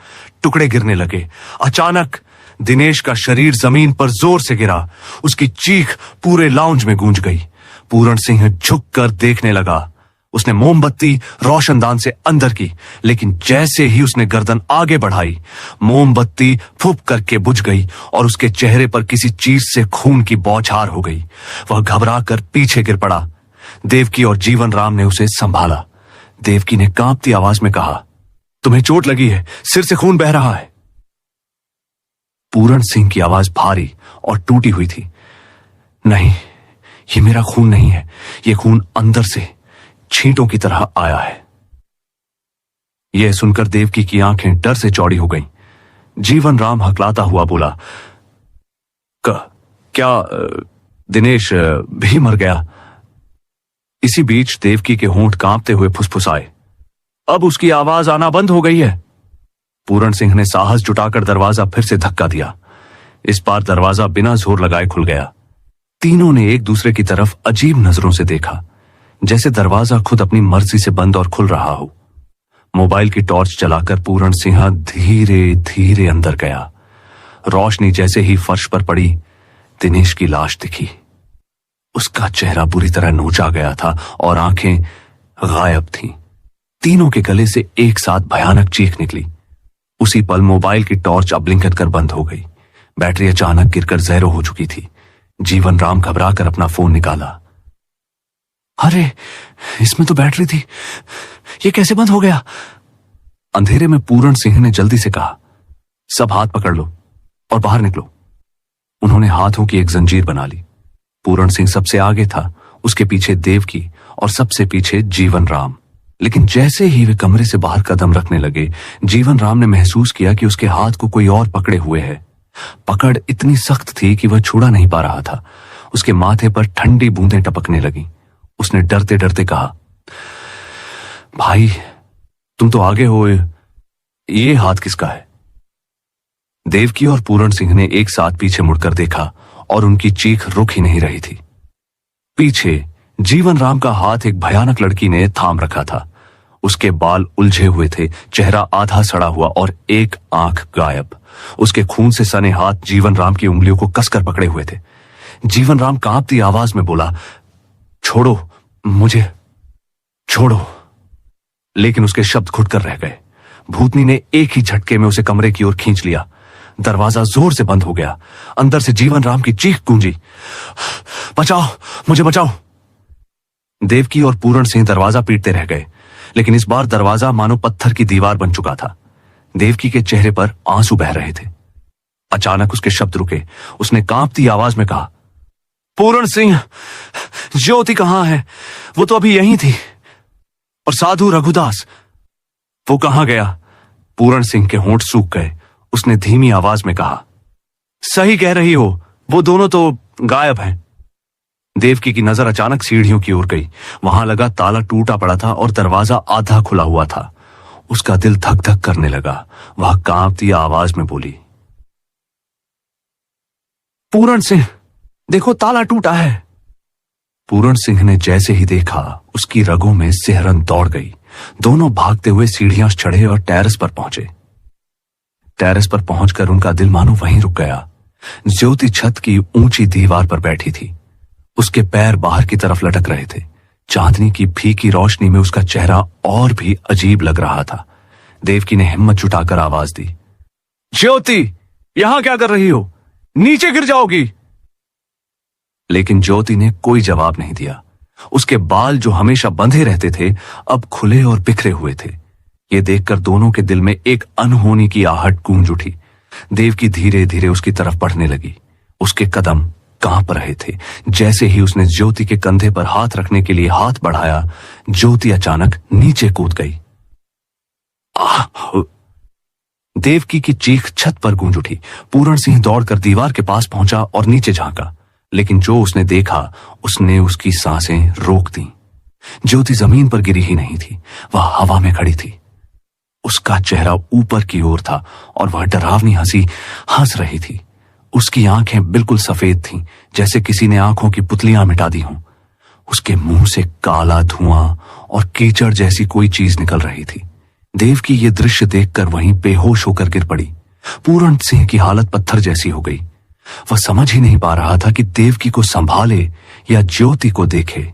टुकड़े गिरने लगे। अचानक दिनेश का शरीर जमीन पर जोर से गिरा। उसकी चीख पूरे लाउंज में गूंज गई। पूरण सिंह झुककर देखने लगा। उसने मोमबत्ती रोशनदान से अंदर की, लेकिन जैसे ही उसने गर्दन आगे बढ़ाई, मोमबत्ती फुप करके बुझ गई और उसके चेहरे पर किसी चीज से खून की बौछार हो गई। वह घबराकर पीछे गिर पड़ा। देवकी और जीवन राम ने उसे संभाला। देवकी ने कांपती आवाज में कहा, तुम्हें चोट लगी है, सिर से खून बह रहा है। पूरण सिंह की आवाज भारी और टूटी हुई थी, नहीं, ये मेरा खून नहीं है, ये खून अंदर से छींटों की तरह आया है। यह सुनकर देवकी की आंखें डर से चौड़ी हो गईं। जीवन राम हकलाता हुआ बोला, क्या दिनेश भी मर गया? इसी बीच देवकी के होंठ कांपते हुए फुसफुसाए, अब उसकी आवाज आना बंद हो गई है। पूरण सिंह ने साहस जुटाकर दरवाजा फिर से धक्का दिया। इस बार दरवाजा बिना जोर लगाए खुल गया। तीनों ने एक दूसरे की तरफ अजीब नजरों से देखा, जैसे दरवाजा खुद अपनी मर्जी से बंद और खुल रहा हो। मोबाइल की टॉर्च जलाकर पूरण सिंह धीरे धीरे अंदर गया। रोशनी जैसे ही फर्श पर पड़ी, दिनेश की लाश दिखी। उसका चेहरा बुरी तरह नोचा गया था और आंखें गायब थीं। तीनों के गले से एक साथ भयानक चीख निकली। उसी पल मोबाइल की टॉर्च अब्लिंकत कर बंद हो गई। बैटरी अचानक गिरकर ज़ीरो हो चुकी थी। जीवन राम घबराकर अपना फोन निकाला। अरे, इसमें तो बैटरी थी, ये कैसे बंद हो गया? अंधेरे में पूरण सिंह ने जल्दी से कहा, सब हाथ पकड़ लो और बाहर निकलो। उन्होंने हाथों की एक जंजीर बना ली। पूरण सिंह सबसे आगे था, उसके पीछे देवकी और सबसे पीछे जीवन राम। लेकिन जैसे ही वे कमरे से बाहर कदम रखने लगे, जीवन राम ने महसूस किया कि उसके हाथ को कोई और पकड़े हुए है। पकड़ इतनी सख्त थी कि वह छुड़ा नहीं पा रहा था। उसके माथे पर ठंडी बूंदें टपकने लगी। उसने डरते डरते कहा, भाई तुम तो आगे हो, ये हाथ किसका है? देवकी और पूरण सिंह ने एक साथ पीछे मुड़कर देखा और उनकी चीख रुक ही नहीं रही थी। पीछे जीवन राम का हाथ एक भयानक लड़की ने थाम रखा था। उसके बाल उलझे हुए थे, चेहरा आधा सड़ा हुआ और एक आंख गायब। उसके खून से सने हाथ जीवन राम की उंगलियों को कसकर पकड़े हुए थे। जीवन राम कांपती आवाज में बोला, छोड़ो मुझे, छोड़ो। लेकिन उसके शब्द घुटकर रह गए। भूतनी ने एक ही झटके में उसे कमरे की ओर खींच लिया। दरवाजा जोर से बंद हो गया। अंदर से जीवन राम की चीख गूंजी, बचाओ, मुझे बचाओ। देवकी और पूरण सिंह दरवाजा पीटते रह गए, लेकिन इस बार दरवाजा मानो पत्थर की दीवार बन चुका था। देवकी के चेहरे पर आंसू बह रहे थे। अचानक उसके शब्द रुके। उसने कांपती आवाज में कहा, पूरण सिंह, ज्योति कहां है? वो तो अभी यहीं थी। और साधु रघुदास, वो कहां गया? पूरण सिंह के होंठ सूख गए। उसने धीमी आवाज में कहा, सही कह रही हो, वो दोनों तो गायब हैं। देवकी की नजर अचानक सीढ़ियों की ओर गई। वहां लगा ताला टूटा पड़ा था और दरवाजा आधा खुला हुआ था। उसका दिल धक धक करने लगा। वह कांपती आवाज में बोली, पूरण सिंह, देखो ताला टूटा है। पूरण सिंह ने जैसे ही देखा, उसकी रगों में सिहरन दौड़ गई। दोनों भागते हुए सीढ़ियां चढ़े और टेरेस पर पहुंचे। टेरेस पर पहुंचकर उनका दिल मानो वहीं रुक गया। ज्योति छत की ऊंची दीवार पर बैठी थी। उसके पैर बाहर की तरफ लटक रहे थे। चांदनी की फीकी रोशनी में उसका चेहरा और भी अजीब लग रहा था। देवकी ने हिम्मत जुटाकर आवाज दी, ज्योति, यहां क्या कर रही हो? नीचे गिर जाओगी। लेकिन ज्योति ने कोई जवाब नहीं दिया। उसके बाल जो हमेशा बंधे रहते थे, अब खुले और बिखरे हुए थे। ये देखकर दोनों के दिल में एक अनहोनी की आहट गूंज उठी। देवकी धीरे धीरे उसकी तरफ बढ़ने लगी। उसके कदम कांप रहे थे। जैसे ही उसने ज्योति के कंधे पर हाथ रखने के लिए हाथ बढ़ाया, ज्योति अचानक नीचे कूद गई। देवकी की चीख छत पर गूंज उठी। पूरण सिंह दौड़कर दीवार के पास पहुंचा और नीचे झांका, लेकिन जो उसने देखा, उसने उसकी सांसें रोक दी। ज्योति जमीन पर गिरी ही नहीं थी, वह हवा में खड़ी थी। उसका चेहरा ऊपर की ओर था और वह डरावनी हंसी हंस रही थी। उसकी आंखें बिल्कुल सफेद थीं, जैसे किसी ने आंखों की पुतलियां मिटा दी हों। उसके मुंह से काला धुआं और कीचड़ जैसी कोई चीज निकल रही थी। देवकी ये दृश्य देखकर वहीं बेहोश होकर गिर पड़ी। पूरण सिंह की हालत पत्थर जैसी हो गई। वह समझ ही नहीं पा रहा था कि देवकी को संभाले या ज्योति को देखे।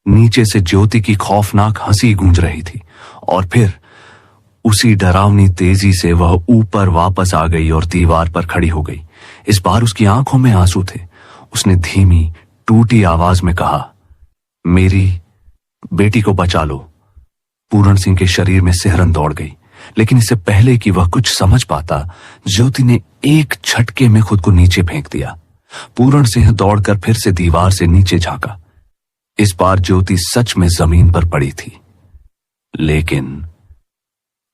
नीचे से ज्योति की खौफनाक हंसी गूंज रही थी और फिर उसी डरावनी तेजी से वह ऊपर वापस आ गई और दीवार पर खड़ी हो गई। इस बार उसकी आंखों में आंसू थे। उसने धीमी टूटी आवाज में कहा, मेरी बेटी को बचा लो। पूरण सिंह के शरीर में सिहरन दौड़ गई, लेकिन इससे पहले कि वह कुछ समझ पाता, ज्योति ने एक झटके में खुद को नीचे फेंक दिया। पूरण सिंह दौड़कर फिर से दीवार से नीचे झांका। इस बार ज्योति सच में जमीन पर पड़ी थी, लेकिन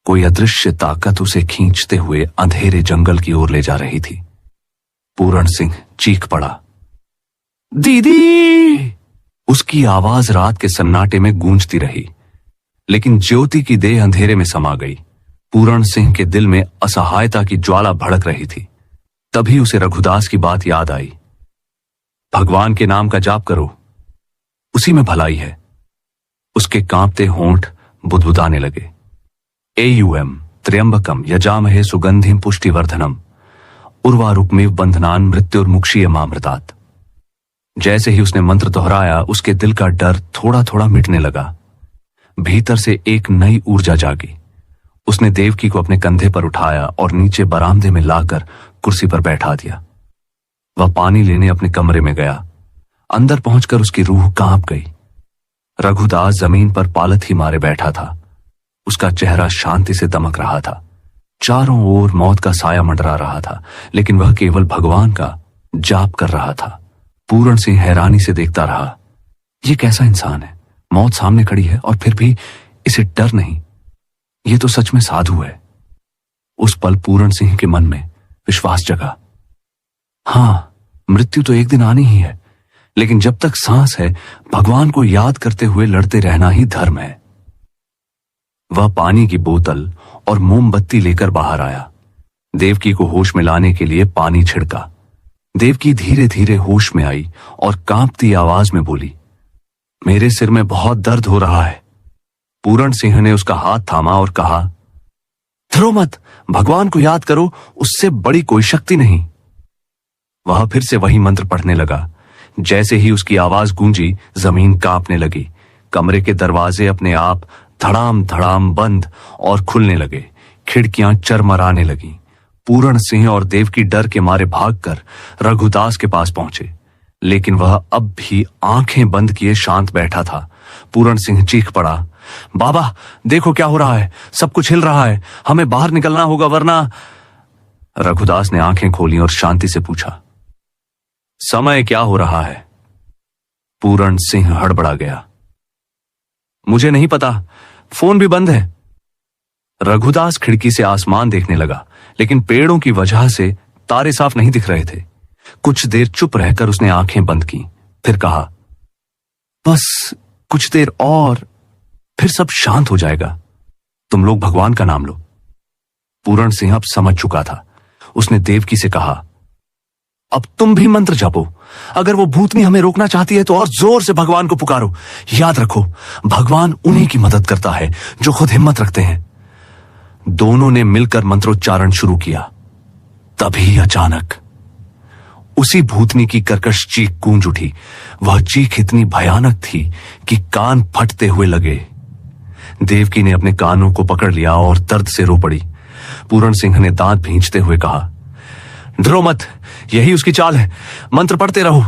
कोई अदृश्य ताकत उसे खींचते हुए अंधेरे जंगल की ओर ले जा रही थी। पूरण सिंह चीख पड़ा, दीदी! उसकी आवाज रात के सन्नाटे में गूंजती रही, लेकिन ज्योति की देह अंधेरे में समा गई। पूरण सिंह के दिल में असहायता की ज्वाला भड़क रही थी। तभी उसे रघुदास की बात याद आई। भगवान के नाम का जाप करो, उसी में भलाई है। उसके कांपते होंठ बुदबुदाने लगे। एयूएम त्र्यंबकम यजामहे सुगंधिम पुष्टिवर्धनम उर्वारुकमेव बंधनान मृत्युर्मुक्षीयमामृतात्। जैसे ही उसने मंत्र दोहराया, उसके दिल का डर थोड़ा थोड़ा मिटने लगा। भीतर से एक नई ऊर्जा जागी। उसने देवकी को अपने कंधे पर उठाया और नीचे बरामदे में लाकर कुर्सी पर बैठा दिया। वह पानी लेने अपने कमरे में गया। अंदर पहुंचकर उसकी रूह कांप गई। रघुदास जमीन पर पालथ ही मारे बैठा था। उसका चेहरा शांति से दमक रहा था। चारों ओर मौत का साया मंडरा रहा था, लेकिन वह केवल भगवान का जाप कर रहा था। पूरण सिंह हैरानी से देखता रहा। यह कैसा इंसान है? मौत सामने खड़ी है और फिर भी इसे डर नहीं। यह तो सच में साधु है। उस पल पूरण सिंह के मन में विश्वास जगा। हां, मृत्यु तो एक दिन आनी ही है, लेकिन जब तक सांस है भगवान को याद करते हुए लड़ते रहना ही धर्म है। वह पानी की बोतल और मोमबत्ती लेकर बाहर आया। देवकी को होश में लाने के लिए पानी छिड़का। देवकी धीरे धीरे होश में आई और कांपती आवाज में बोली, मेरे सिर में बहुत दर्द हो रहा है। पूरण सिंह ने उसका हाथ थामा और कहा, डरो मत, भगवान को याद करो, उससे बड़ी कोई शक्ति नहीं। वह फिर से वही मंत्र पढ़ने लगा। जैसे ही उसकी आवाज गूंजी, जमीन कांपने लगी। कमरे के दरवाजे अपने आप धड़ाम धड़ाम बंद और खुलने लगे। खिड़कियां चरमराने लगी। पूरण सिंह और देवकी डर के मारे भागकर रघुदास के पास पहुंचे, लेकिन वह अब भी आंखें बंद किए शांत बैठा था। पूरण सिंह चीख पड़ा, बाबा देखो क्या हो रहा है, सब कुछ हिल रहा है, हमें बाहर निकलना होगा वरना। रघुदास ने आंखें खोली और शांति से पूछा, समय क्या हो रहा है? पूरण सिंह हड़बड़ा गया, मुझे नहीं पता, फोन भी बंद है। रघुदास खिड़की से आसमान देखने लगा, लेकिन पेड़ों की वजह से तारे साफ नहीं दिख रहे थे। कुछ देर चुप रहकर उसने आंखें बंद की, फिर कहा, बस कुछ देर और फिर सब शांत हो जाएगा। तुम लोग भगवान का नाम लो। पूरण सिंह अब समझ चुका था। उसने देवकी से कहा, अब तुम भी मंत्र जपो। अगर वो भूतनी हमें रोकना चाहती है तो और जोर से भगवान को पुकारो। याद रखो, भगवान उन्हीं की मदद करता है जो खुद हिम्मत रखते हैं। दोनों ने मिलकर मंत्रोच्चारण शुरू किया। तभी अचानक उसी भूतनी की कर्कश चीख गूंज उठी। वह चीख इतनी भयानक थी कि कान फटते हुए लगे। देवकी ने अपने कानों को पकड़ लिया और दर्द से रो पड़ी। पूरण सिंह ने दांत भींचते हुए कहा, डरो मत, यही उसकी चाल है, मंत्र पढ़ते रहो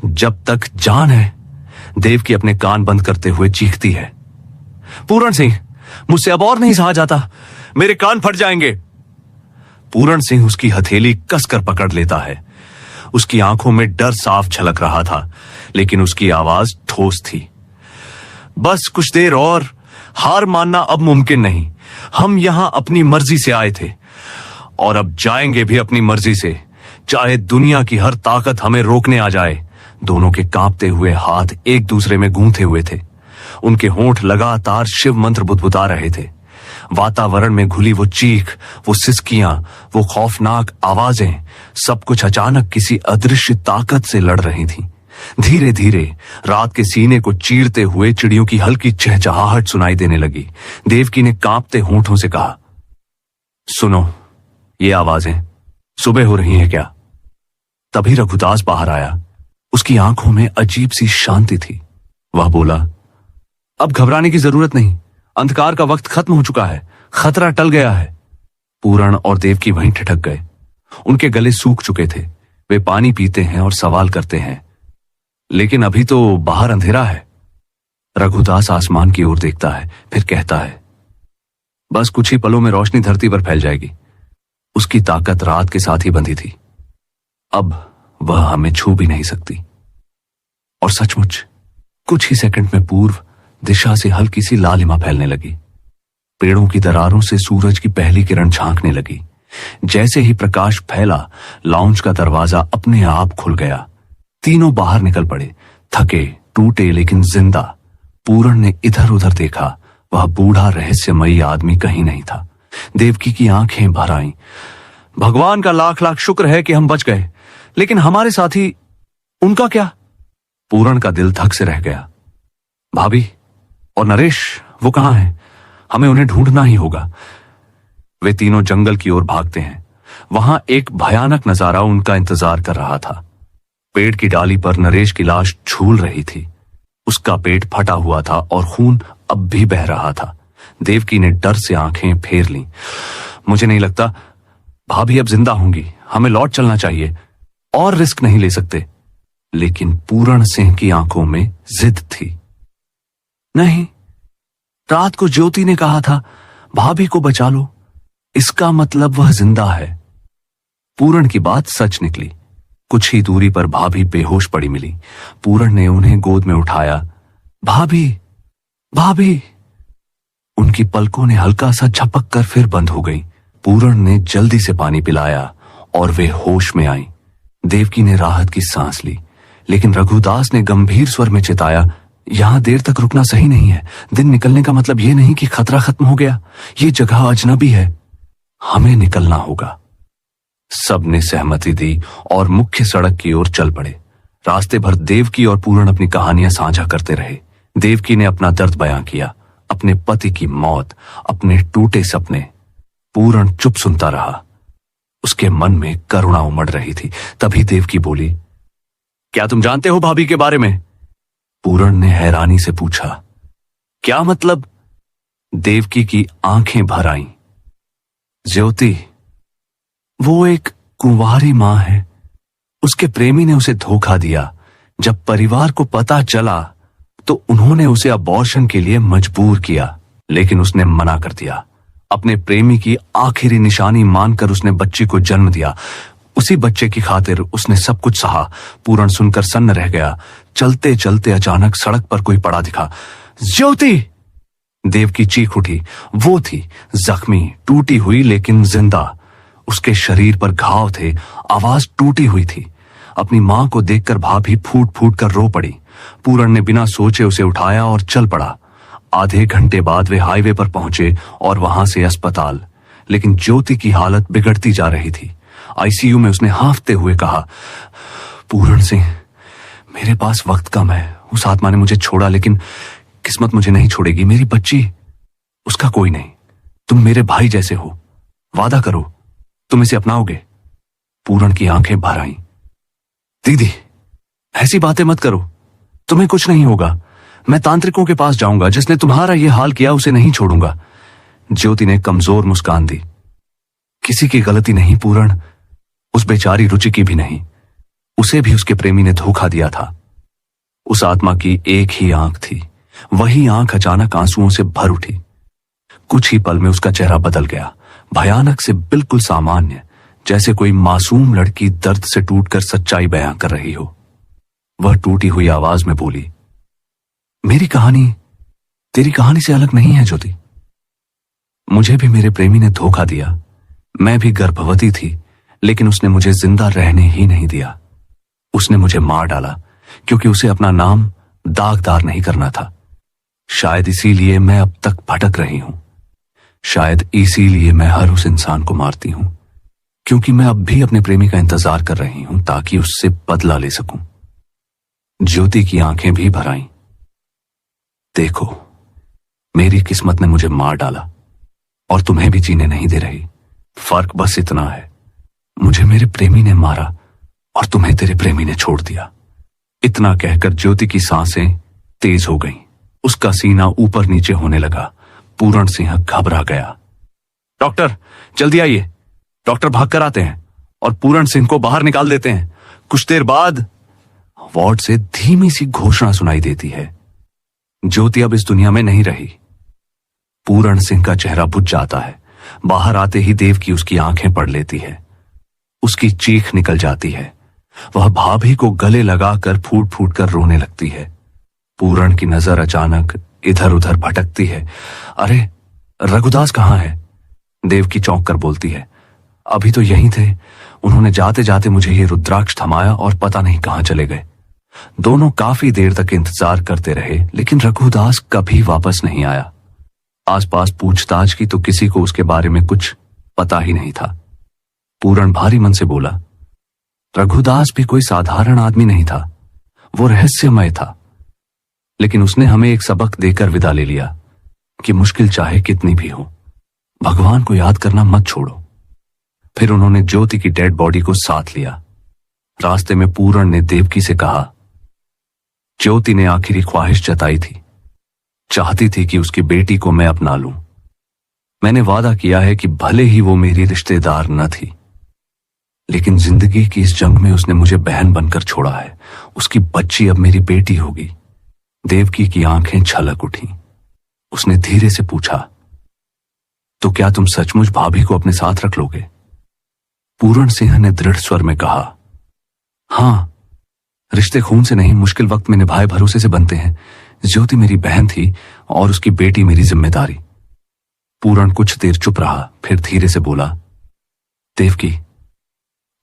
जब तक जान है। देवकी अपने कान बंद करते हुए चीखती है, पूरण सिंह मुझसे अब और नहीं सहा जाता, मेरे कान फट जाएंगे। पूरण सिंह उसकी हथेली कसकर पकड़ लेता है। उसकी आंखों में डर साफ झलक रहा था, लेकिन उसकी आवाज ठोस थी, बस कुछ देर और, हार मानना अब मुमकिन नहीं। हम यहां अपनी मर्जी से आए थे और अब जाएंगे भी अपनी मर्जी से, चाहे दुनिया की हर ताकत हमें रोकने आ जाए। दोनों के कांपते हुए हाथ एक दूसरे में गूंथे हुए थे। उनके होंठ लगातार शिव मंत्र बुदबुदा रहे थे। वातावरण में घुली वो चीख, वो सिसकियां, वो खौफनाक आवाजें, सब कुछ अचानक किसी अदृश्य ताकत से लड़ रही थी। धीरे धीरे रात के सीने को चीरते हुए चिड़ियों की हल्की चहचहाहट सुनाई देने लगी। देवकी ने कांपते होंठों से कहा, सुनो, ये आवाजें सुबह हो रही है क्या? तभी रघुदास बाहर आया। उसकी आंखों में अजीब सी शांति थी। वह बोला, अब घबराने की जरूरत नहीं, अंधकार का वक्त खत्म हो चुका है, खतरा टल गया है। पूरण और देवकी वहीं ठिठक गए। उनके गले सूख चुके थे। वे पानी पीते हैं और सवाल करते हैं, लेकिन अभी तो बाहर अंधेरा है। रघुदास आसमान की ओर देखता है, फिर कहता है, बस कुछ ही पलों में रोशनी धरती पर फैल जाएगी। उसकी ताकत रात के साथ ही बंधी थी, अब वह हमें छू भी नहीं सकती। और सचमुच कुछ ही सेकंड में पूर्व दिशा से हल्की सी लालिमा फैलने लगी। पेड़ों की दरारों से सूरज की पहली किरण झांकने लगी। जैसे ही प्रकाश फैला, लाउंज का दरवाजा अपने आप खुल गया। तीनों बाहर निकल पड़े, थके टूटे लेकिन जिंदा। पूरण ने इधर उधर देखा, वह बूढ़ा रहस्यमयी आदमी कहीं नहीं था। देवकी की आंखें भर आईं। भगवान का लाख लाख शुक्र है कि हम बच गए, लेकिन हमारे साथी, उनका क्या? पूरण का दिल धक से रह गया। भाभी और नरेश, वो कहां हैं? हमें उन्हें ढूंढना ही होगा। वे तीनों जंगल की ओर भागते हैं। वहां एक भयानक नजारा उनका इंतजार कर रहा था। पेड़ की डाली पर नरेश की लाश झूल रही थी। उसका पेट फटा हुआ था और खून अब भी बह रहा था। देवकी ने डर से आंखें फेर लीं। मुझे नहीं लगता भाभी अब जिंदा होंगी, हमें लौट चलना चाहिए, और रिस्क नहीं ले सकते। लेकिन पूरण सिंह की आंखों में जिद थी। नहीं, रात को ज्योति ने कहा था भाभी को बचा लो, इसका मतलब वह जिंदा है। पूरण की बात सच निकली। कुछ ही दूरी पर भाभी बेहोश पड़ी मिली। पूरण ने उन्हें गोद में उठाया। भाभी, भाभी। उनकी पलकों ने हल्का सा झपक कर फिर बंद हो गई। पूरण ने जल्दी से पानी पिलाया और वे होश में आई। देवकी ने राहत की सांस ली, लेकिन रघुदास ने गंभीर स्वर में चिताया, यहां देर तक रुकना सही नहीं है। दिन निकलने का मतलब यह नहीं कि खतरा खत्म हो गया। ये जगह अजनबी है, हमें निकलना होगा। सबने सहमति दी और मुख्य सड़क की ओर चल पड़े। रास्ते भर देवकी और पूरण अपनी कहानियां साझा करते रहे। देवकी ने अपना दर्द बयां किया, अपने पति की मौत, अपने टूटे सपने। पूरण चुप सुनता रहा। उसके मन में करुणा उमड़ रही थी। तभी देवकी बोली, क्या तुम जानते हो भाभी के बारे में? पूरण ने हैरानी से पूछा। क्या मतलब? देवकी की आंखें भर आईं। ज्योति, वो एक कुंवारी मां है। उसके प्रेमी ने उसे धोखा दिया। जब परिवार को पता चला तो उन्होंने उसे अबॉर्शन के लिए मजबूर किया, लेकिन उसने मना कर दिया। अपने प्रेमी की आखिरी निशानी मानकर उसने बच्चे को जन्म दिया। उसी बच्चे की खातिर उसने सब कुछ सहा। पूरण सुनकर सन्न रह गया। चलते चलते अचानक सड़क पर कोई पड़ा दिखा। ज्योति! देवकी चीख उठी। वो थी जख्मी, टूटी हुई लेकिन जिंदा। उसके शरीर पर घाव थे, आवाज टूटी हुई थी। अपनी मां को देखकर भाभी फूट फूट कर रो पड़ी। पूरण ने बिना सोचे उसे उठाया और चल पड़ा। आधे घंटे बाद वे हाईवे पर पहुंचे और वहां से अस्पताल। लेकिन ज्योति की हालत बिगड़ती जा रही थी। आईसीयू में उसने हांफते हुए कहा, पूरण सिंह, मेरे पास वक्त कम है। उस आत्मा ने मुझे छोड़ा, लेकिन किस्मत मुझे नहीं छोड़ेगी। मेरी बच्ची, उसका कोई नहीं। तुम मेरे भाई जैसे हो, वादा करो तुम इसे अपनाओगे। पूरण की आंखें भर आईं। दीदी, ऐसी बातें मत करो, तुम्हें कुछ नहीं होगा। मैं तांत्रिकों के पास जाऊंगा। जिसने तुम्हारा यह हाल किया उसे नहीं छोड़ूंगा। ज्योति ने कमजोर मुस्कान दी। किसी की गलती नहीं पूरण, उस बेचारी रुचि की भी नहीं। उसे भी उसके प्रेमी ने धोखा दिया था। उस आत्मा की एक ही आंख थी। वही आंख अचानक आंसुओं से भर उठी। कुछ ही पल में उसका चेहरा बदल गया, भयानक से बिल्कुल सामान्य, जैसे कोई मासूम लड़की दर्द से टूटकर सच्चाई बयां कर रही हो। वह टूटी हुई आवाज में बोली, मेरी कहानी तेरी कहानी से अलग नहीं है ज्योति। मुझे भी मेरे प्रेमी ने धोखा दिया। मैं भी गर्भवती थी, लेकिन उसने मुझे जिंदा रहने ही नहीं दिया। उसने मुझे मार डाला क्योंकि उसे अपना नाम दागदार नहीं करना था। शायद इसीलिए मैं अब तक भटक रही हूं। शायद इसीलिए मैं हर उस इंसान को मारती हूं, क्योंकि मैं अब भी अपने प्रेमी का इंतजार कर रही हूं ताकि उससे बदला ले सकूं। ज्योति की आंखें भी भर आईं। देखो, मेरी किस्मत ने मुझे मार डाला और तुम्हें भी जीने नहीं दे रही। फर्क बस इतना है, मुझे मेरे प्रेमी ने मारा और तुम्हें तेरे प्रेमी ने छोड़ दिया। इतना कहकर ज्योति की सांसें तेज हो गईं। उसका सीना ऊपर नीचे होने लगा। पूरण सिंह घबरा गया। डॉक्टर, जल्दी आइए। डॉक्टर भाग कर आते हैं और पूरण सिंह को बाहर निकाल देते हैं। कुछ देर बाद वार्ड से धीमी सी घोषणा सुनाई देती है, ज्योति अब इस दुनिया में नहीं रही। पूरण सिंह का चेहरा बुझ जाता है। बाहर आते ही देवकी उसकी आंखें पढ़ लेती है। उसकी चीख निकल जाती है। वह भाभी को गले लगाकर फूट फूट कर रोने लगती है। पूरण की नजर अचानक इधर उधर भटकती है। अरे, रघुदास कहां है? देवकी चौंक कर बोलती है, अभी तो यहीं थे। उन्होंने जाते जाते मुझे ये रुद्राक्ष थमाया और पता नहीं कहां चले गए। दोनों काफी देर तक इंतजार करते रहे, लेकिन रघुदास कभी वापस नहीं आया। आसपास पूछताछ की तो किसी को उसके बारे में कुछ पता ही नहीं था। पूरण भारी मन से बोला, रघुदास भी कोई साधारण आदमी नहीं था, वो रहस्यमय था। लेकिन उसने हमें एक सबक देकर विदा ले लिया कि मुश्किल चाहे कितनी भी हो, भगवान को याद करना मत छोड़ो। फिर उन्होंने ज्योति की डेड बॉडी को साथ लिया। रास्ते में पूरण ने देवकी से कहा, ज्योति ने आखिरी ख्वाहिश जताई थी, चाहती थी कि उसकी बेटी को मैं अपना लूं। मैंने वादा किया है कि भले ही वो मेरी रिश्तेदार न थी, लेकिन जिंदगी की इस जंग में उसने मुझे बहन बनकर छोड़ा है। उसकी बच्ची अब मेरी बेटी होगी। देवकी की आंखें छलक उठी। उसने धीरे से पूछा, तो क्या तुम सचमुच भाभी को अपने साथ रख लोगे? पूरण सिंह ने दृढ़ स्वर में कहा, हां, रिश्ते खून से नहीं मुश्किल वक्त में निभाए भरोसे से बनते हैं। ज्योति मेरी बहन थी और उसकी बेटी मेरी जिम्मेदारी। पूरण कुछ देर चुप रहा, फिर धीरे से बोला, देवकी,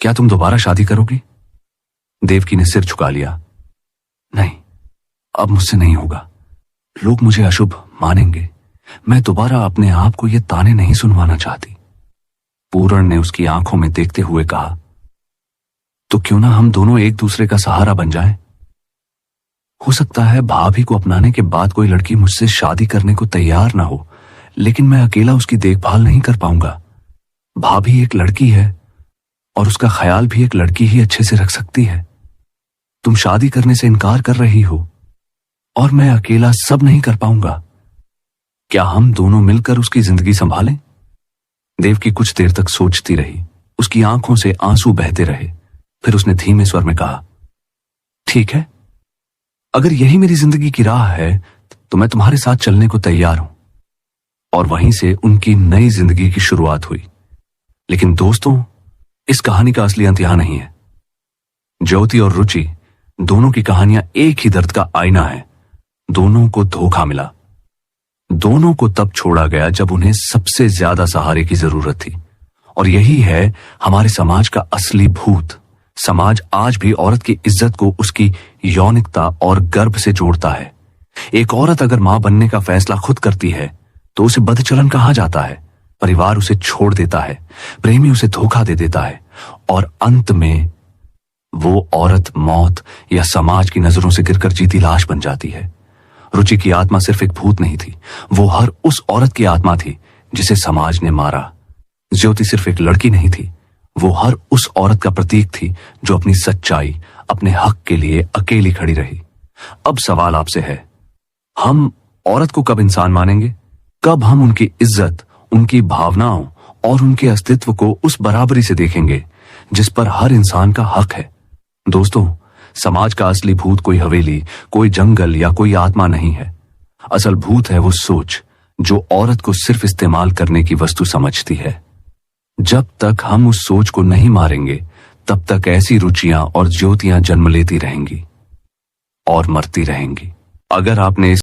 क्या तुम दोबारा शादी करोगी? देवकी ने सिर झुका लिया। नहीं, अब मुझसे नहीं होगा। लोग मुझे अशुभ मानेंगे। मैं दोबारा अपने आप को ये ताने नहीं सुनवाना चाहती। पूरण ने उसकी आंखों में देखते हुए कहा, तो क्यों ना हम दोनों एक दूसरे का सहारा बन जाएं? हो सकता है भाभी को अपनाने के बाद कोई लड़की मुझसे शादी करने को तैयार ना हो, लेकिन मैं अकेला उसकी देखभाल नहीं कर पाऊंगा। भाभी एक लड़की है और उसका ख्याल भी एक लड़की ही अच्छे से रख सकती है। तुम शादी करने से इनकार कर रही हो और मैं अकेला सब नहीं कर पाऊंगा। क्या हम दोनों मिलकर उसकी जिंदगी संभालें? देवकी कुछ देर तक सोचती रही। उसकी आंखों से आंसू बहते रहे। फिर उसने धीमे स्वर में कहा, ठीक है, अगर यही मेरी जिंदगी की राह है तो मैं तुम्हारे साथ चलने को तैयार हूं। और वहीं से उनकी नई जिंदगी की शुरुआत हुई। लेकिन दोस्तों, इस कहानी का असली अंत यहां नहीं है। ज्योति और रुचि दोनों की कहानियां एक ही दर्द का आईना है। दोनों को धोखा मिला। दोनों को तब छोड़ा गया जब उन्हें सबसे ज्यादा सहारे की जरूरत थी। और यही है हमारे समाज का असली भूत। समाज आज भी औरत की इज्जत को उसकी यौनिकता और गर्भ से जोड़ता है। एक औरत अगर मां बनने का फैसला खुद करती है तो उसे बदचलन कहा जाता है। परिवार उसे छोड़ देता है, प्रेमी उसे धोखा दे देता है और अंत में वो औरत मौत या समाज की नजरों से गिरकर जीती लाश बन जाती है। रुचि की आत्मा सिर्फ एक भूत नहीं थी, वो हर उस औरत की आत्मा थी जिसे समाज ने मारा। ज्योति सिर्फ एक लड़की नहीं थी, वो हर उस औरत का प्रतीक थी जो अपनी सच्चाई, अपने हक के लिए अकेली खड़ी रही। अब सवाल आपसे है, हम औरत को कब इंसान मानेंगे? कब हम उनकी इज्जत, उनकी भावनाओं और उनके अस्तित्व को उस बराबरी से देखेंगे जिस पर हर इंसान का हक है? दोस्तों, समाज का असली भूत कोई हवेली, कोई जंगल या कोई आत्मा नहीं है। असल भूत है वो सोच जो औरत को सिर्फ इस्तेमाल करने की वस्तु समझती है। जब तक हम उस सोच को नहीं मारेंगे तब तक ऐसी रुचियां और ज्योतियां जन्म लेती रहेंगी और मरती रहेंगी। अगर आपने